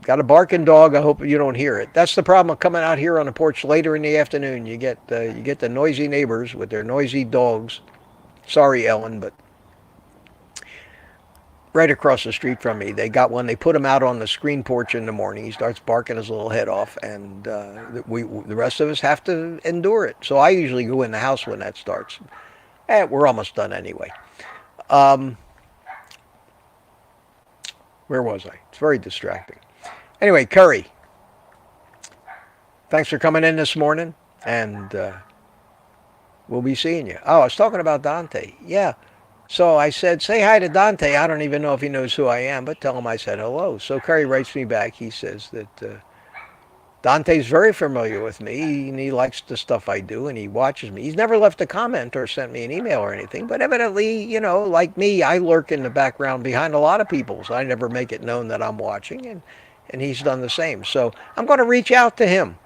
Speaker 1: Got a barking dog. I hope you don't hear it. That's the problem of coming out here on the porch later in the afternoon. You get the noisy neighbors with their noisy dogs. Sorry, Ellen, but right across the street from me, they got one. They put him out on the screen porch in the morning. He starts barking his little head off, and the rest of us have to endure it. So I usually go in the house when that starts. We're almost done anyway. Where was I? It's very distracting. Anyway, Curry, thanks for coming in this morning, and we'll be seeing you. Oh, I was talking about Dante. Yeah. So I said, say hi to Dante. I don't even know if he knows who I am, but tell him I said hello. So Curry writes me back. He says that Dante's very familiar with me, and he likes the stuff I do, and he watches me. He's never left a comment or sent me an email or anything, but evidently, like me, I lurk in the background behind a lot of people, so I never make it known that I'm watching, and he's done the same. So I'm going to reach out to him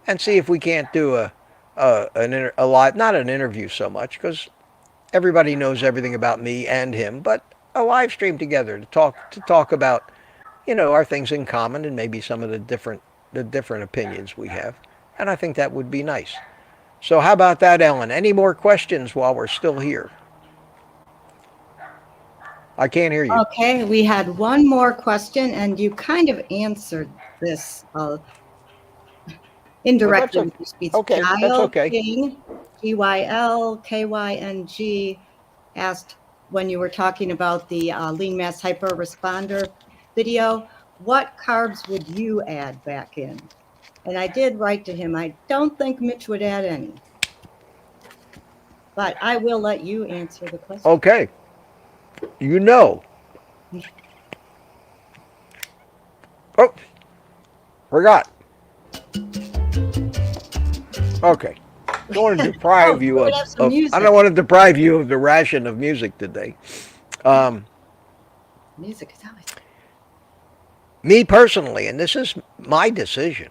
Speaker 1: and see if we can't do a live, not an interview so much, because everybody knows everything about me and him, but a live stream together to talk about, our things in common and maybe some of the different opinions we have. And I think that would be nice. So how about that, Ellen? Any more questions while we're still here? I can't hear you.
Speaker 2: Okay, we had one more question, and you kind of answered this
Speaker 1: Well, that's
Speaker 2: indirectly
Speaker 1: okay.
Speaker 2: with your speech.
Speaker 1: Okay, that's
Speaker 2: Gyle
Speaker 1: okay.
Speaker 2: King, GYLKYNG, asked when you were talking about the lean mass hyperresponder video, what carbs would you add back in? And I did write to him, I don't think Mitch would add any. But I will let you answer the question.
Speaker 1: Okay. You know. Oh, forgot. Okay. I don't want to
Speaker 2: Oh,
Speaker 1: deprive
Speaker 2: you
Speaker 1: you
Speaker 2: would have some
Speaker 1: of I
Speaker 2: music.
Speaker 1: don't want to deprive you of the ration of music today.
Speaker 2: Music is always.
Speaker 1: Me personally, and this is my decision,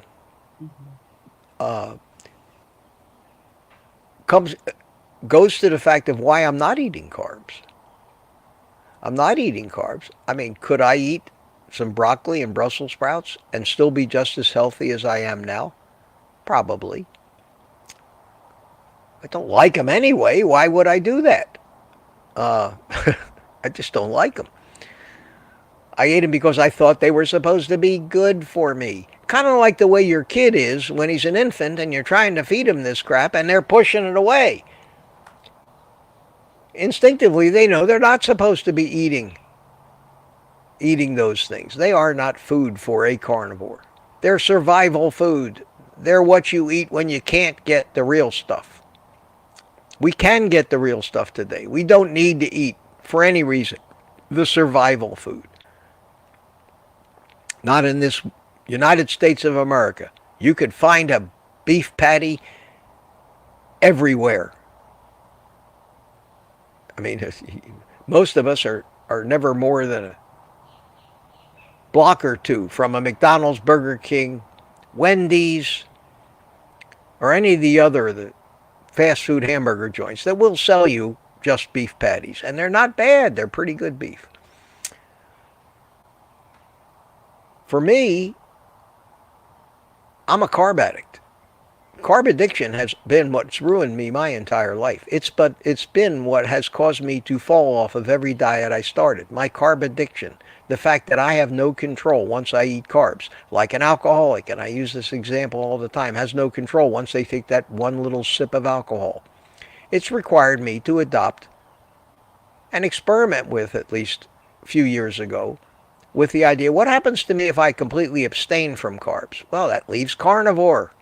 Speaker 1: comes goes to the fact of why I'm not eating carbs. I'm not eating carbs. I mean, could I eat some broccoli and Brussels sprouts and still be just as healthy as I am now? Probably. I don't like them anyway. Why would I do that? Uh, I just don't like them. I ate them because I thought they were supposed to be good for me. Kind of like the way your kid is when he's an infant and you're trying to feed him this crap and they're pushing it away. Instinctively, they know they're not supposed to be eating those things. They are not food for a carnivore. They're survival food. They're what you eat when you can't get the real stuff. We can get the real stuff today. We don't need to eat, for any reason, the survival food. Not in this United States of America. You could find a beef patty everywhere. I mean, most of us are never more than a block or two from a McDonald's, Burger King, Wendy's, or any of the fast food hamburger joints that will sell you just beef patties. And they're not bad. They're pretty good beef. For me, I'm a carb addict. Carb addiction has been what's ruined me my entire life. It's been what has caused me to fall off of every diet I started. My carb addiction, the fact that I have no control once I eat carbs, like an alcoholic, and I use this example all the time, has no control once they take that one little sip of alcohol. It's required me to adopt and experiment with, at least a few years ago, with the idea, what happens to me if I completely abstain from carbs? Well, that leaves carnivore.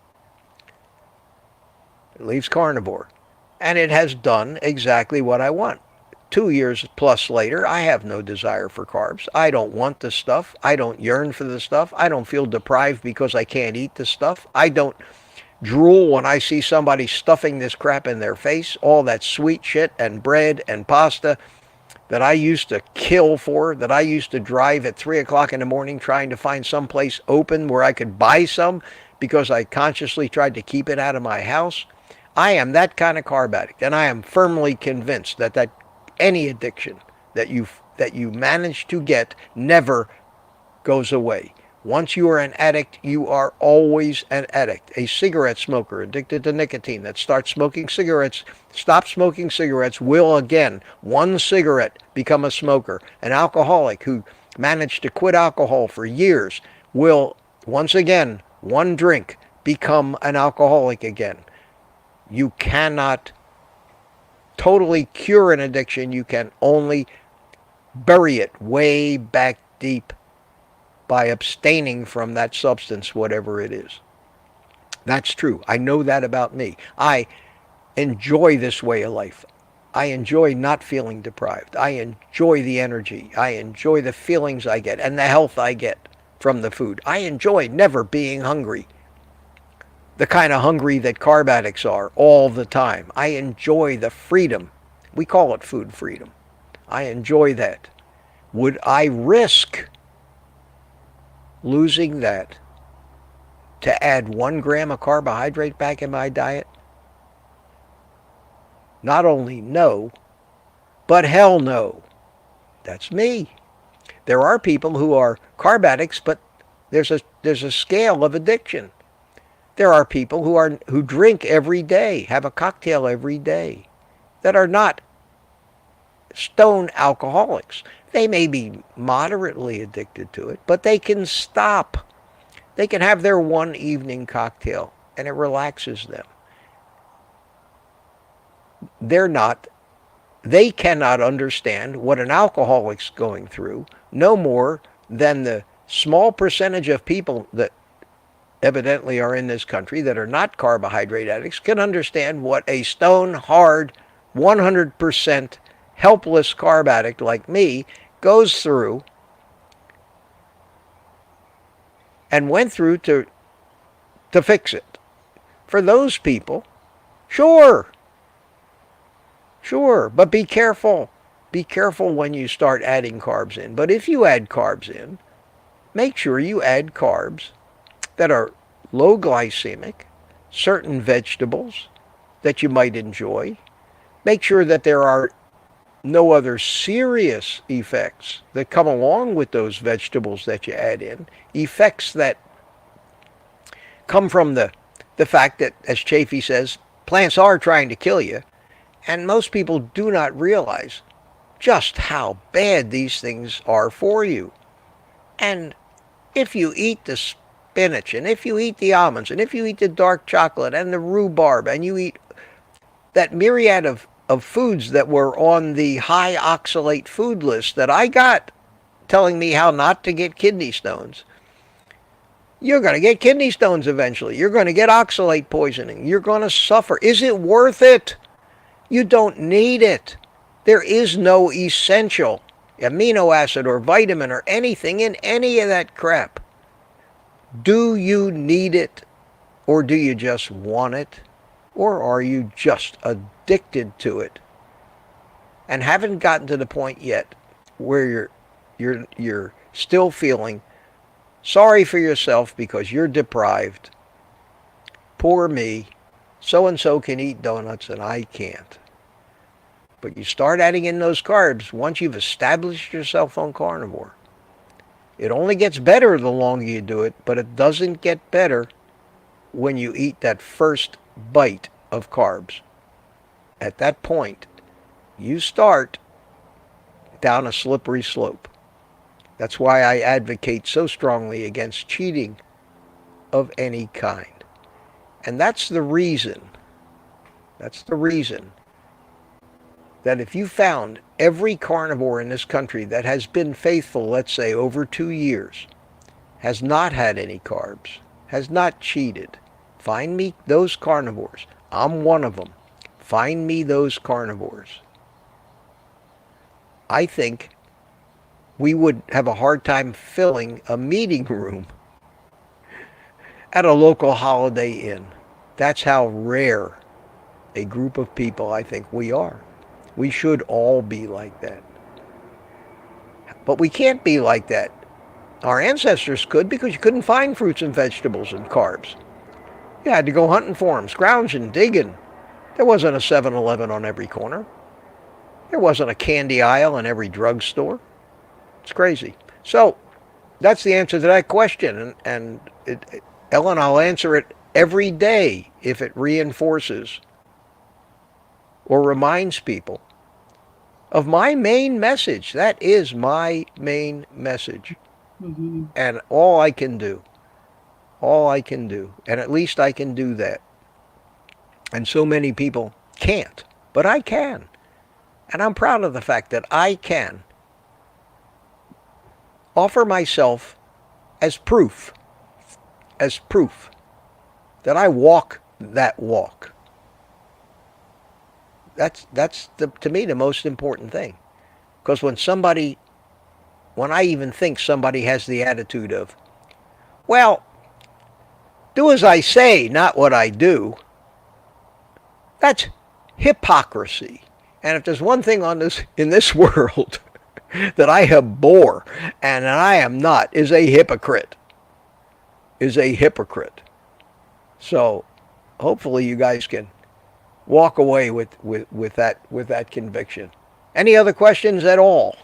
Speaker 1: It leaves carnivore. And it has done exactly what I want. 2 years plus later, I have no desire for carbs. I don't want the stuff. I don't yearn for the stuff. I don't feel deprived because I can't eat the stuff. I don't drool when I see somebody stuffing this crap in their face. All that sweet shit and bread and pasta that I used to kill for, that I used to drive at 3 o'clock in the morning trying to find some place open where I could buy some because I consciously tried to keep it out of my house. I am that kind of carb addict, and I am firmly convinced that any addiction that you manage to get never goes away. Once you are an addict, you are always an addict. A cigarette smoker addicted to nicotine that starts smoking cigarettes, stops smoking cigarettes, will again, one cigarette, become a smoker. An alcoholic who managed to quit alcohol for years will, once again, one drink, become an alcoholic again. You cannot totally cure an addiction. You can only bury it way back deep by abstaining from that substance, whatever it is. That's true. I know that about me. I enjoy this way of life. I enjoy not feeling deprived. I enjoy the energy. I enjoy the feelings I get and the health I get from the food. I enjoy never being hungry. The kind of hungry that carb addicts are all the time. I enjoy the freedom. We call it food freedom. I enjoy that. Would I risk losing that to add 1 gram of carbohydrate back in my diet? Not only no, but hell no. That's me. There are people who are carb addicts, but there's a scale of addiction. There are people who drink every day, have a cocktail every day, that are not stone alcoholics. They may be moderately addicted to it, but they can stop. They can have their one evening cocktail and it relaxes them. They cannot understand what an alcoholic's going through, no more than the small percentage of people that evidently are in this country that are not carbohydrate addicts can understand what a stone hard 100% helpless carb addict like me goes through and went through to fix it. For those people, sure, but be careful. Be careful when you start adding carbs in. But if you add carbs in, make sure you add carbs that are low glycemic, certain vegetables that you might enjoy. Make sure that there are no other serious effects that come along with those vegetables that you add in, effects that come from the fact that, as Chafee says, plants are trying to kill you, and most people do not realize just how bad these things are for you. And if you eat the spinach, and if you eat the almonds, and if you eat the dark chocolate and the rhubarb, and you eat that myriad of foods that were on the high oxalate food list that I got telling me how not to get kidney stones, you're going to get kidney stones eventually. You're going to get oxalate poisoning. You're going to suffer. Is it worth it? You don't need it. There is no essential amino acid or vitamin or anything in any of that crap. Do you need it, or do you just want it? Or are you just addicted to it and haven't gotten to the point yet where you're still feeling sorry for yourself because you're deprived? Poor me. So-and-so can eat donuts and I can't. But you start adding in those carbs once you've established yourself on carnivore. It only gets better the longer you do it, but it doesn't get better when you eat that first bite of carbs. At that point, you start down a slippery slope. That's why I advocate so strongly against cheating of any kind. And that's the reason that if you found every carnivore in this country that has been faithful, let's say over 2 years, has not had any carbs, has not cheated, find me those carnivores. I'm one of them. Find me those carnivores. I think we would have a hard time filling a meeting room at a local Holiday Inn. That's how rare a group of people I think we are. We should all be like that. But we can't be like that. Our ancestors could, because you couldn't find fruits and vegetables and carbs. You had to go hunting for them, scrounging, digging. There wasn't a 7-Eleven on every corner. There wasn't a candy aisle in every drugstore. It's crazy. So that's the answer to that question. And Ellen, I'll answer it every day if it reinforces or reminds people of my main message. That is my main message. Mm-hmm. And all I can do, and at least I can do that. And so many people can't, but I can. And I'm proud of the fact that I can offer myself as proof that I walk that walk. That's to me the most important thing. Because when I even think somebody has the attitude of, well, do as I say, not what I do, that's hypocrisy. And if there's one thing in this world that I abhor, and I am not, is a hypocrite. So hopefully you guys can walk away with that conviction. Any other questions at all?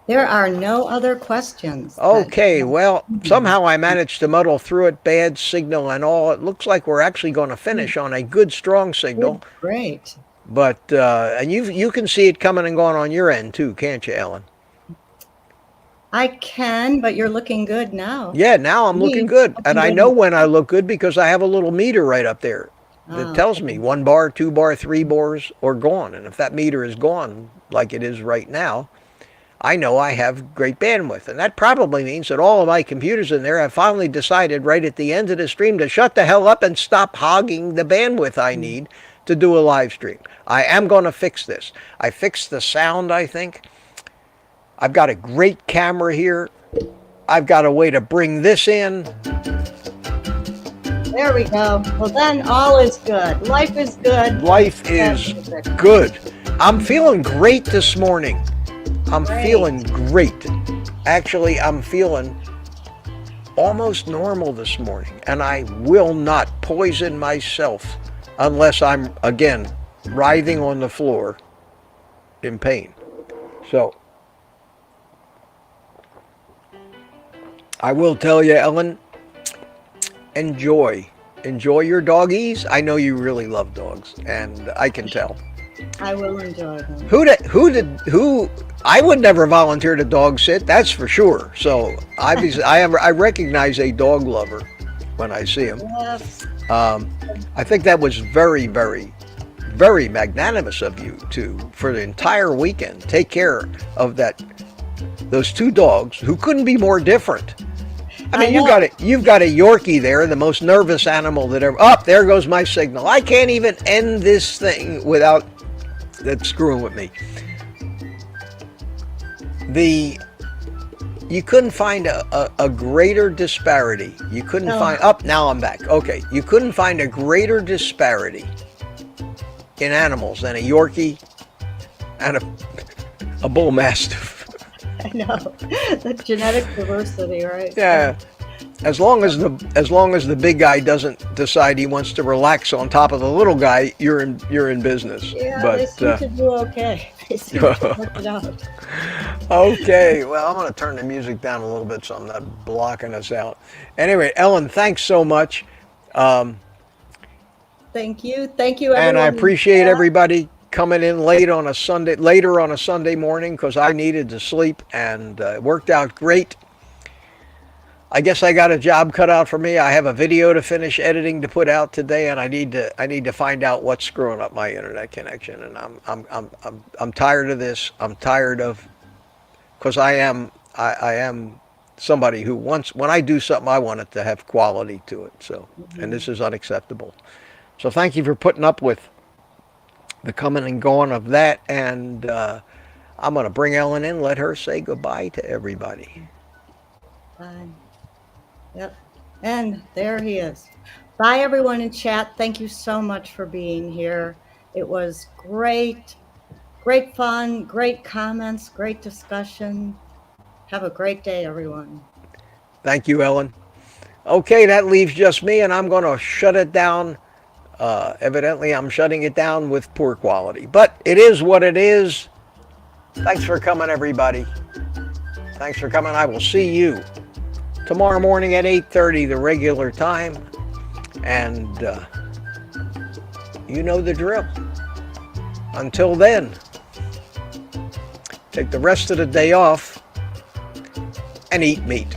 Speaker 2: There are no other questions.
Speaker 1: Okay, well, somehow I managed to muddle through it, bad signal and all. It looks like we're actually going to finish on a good, strong signal.
Speaker 2: Great.
Speaker 1: But, and you can see it coming and going on your end too, can't you, Ellen?
Speaker 2: I can, but you're looking good now.
Speaker 1: Yeah, now I'm looking good. And I know when I look good because I have a little meter right up there that tells me 1 bar, 2 bar, 3 bars, or gone. And if that meter is gone, like it is right now, I know I have great bandwidth. And that probably means that all of my computers in there have finally decided right at the end of the stream to shut the hell up and stop hogging the bandwidth I need to do a live stream. I am going to fix this. I fixed the sound, I think. I've got a great camera here. I've got a way to bring this in.
Speaker 2: There we go. Well, then all is good. Life is good.
Speaker 1: Life is good. I'm feeling great this morning. I'm feeling great. Actually, I'm feeling almost normal this morning. And I will not poison myself unless I'm, again, writhing on the floor in pain. So, I will tell you, Ellen, enjoy your doggies. I know you really love dogs, and I can tell.
Speaker 2: I will enjoy them.
Speaker 1: Who? I would never volunteer to dog sit. That's for sure. So obviously, I recognize a dog lover when I see him.
Speaker 2: Yes.
Speaker 1: I think that was very, very, very magnanimous of you to, for the entire weekend, take care of those 2 dogs who couldn't be more different. I mean, you've got a Yorkie there, the most nervous animal that ever. Oh, there goes my signal. I can't even end this thing without that screwing with me. You couldn't find a greater disparity. You couldn't find. Oh, now I'm back. Okay, you couldn't find a greater disparity in animals than a Yorkie and a bull mastiff.
Speaker 2: I know. The genetic diversity, right?
Speaker 1: Yeah. As long as the big guy doesn't decide he wants to relax on top of the little guy, you're in business.
Speaker 2: Yeah,
Speaker 1: but,
Speaker 2: they seem to do okay. They seem to work it out.
Speaker 1: Okay, well, I'm going to turn the music down a little bit so I'm not blocking us out. Anyway, Ellen, thanks so much.
Speaker 2: Thank you, everyone.
Speaker 1: And I appreciate everybody coming in later on a Sunday morning because I needed to sleep, and it worked out great. I guess I got a job cut out for me. I have a video to finish editing to put out today, and I need to find out what's screwing up my internet connection. And I'm tired of this. I'm tired of, because I am somebody who wants, when I do something, I want it to have quality to it. So, and this is unacceptable. So thank you for putting up with the coming and going of that. And I'm going to bring Ellen in, let her say goodbye to everybody.
Speaker 2: Bye. Yep. And there he is. Bye, everyone in chat. Thank you so much for being here. It was great. Great fun, great comments, great discussion. Have a great day, everyone.
Speaker 1: Thank you, Ellen. Okay, that leaves just me, and I'm going to shut it down. Evidently, I'm shutting it down with poor quality. But it is what it is. Thanks for coming, everybody. Thanks for coming. I will see you tomorrow morning at 8:30, the regular time. And you know the drill. Until then, take the rest of the day off and eat meat.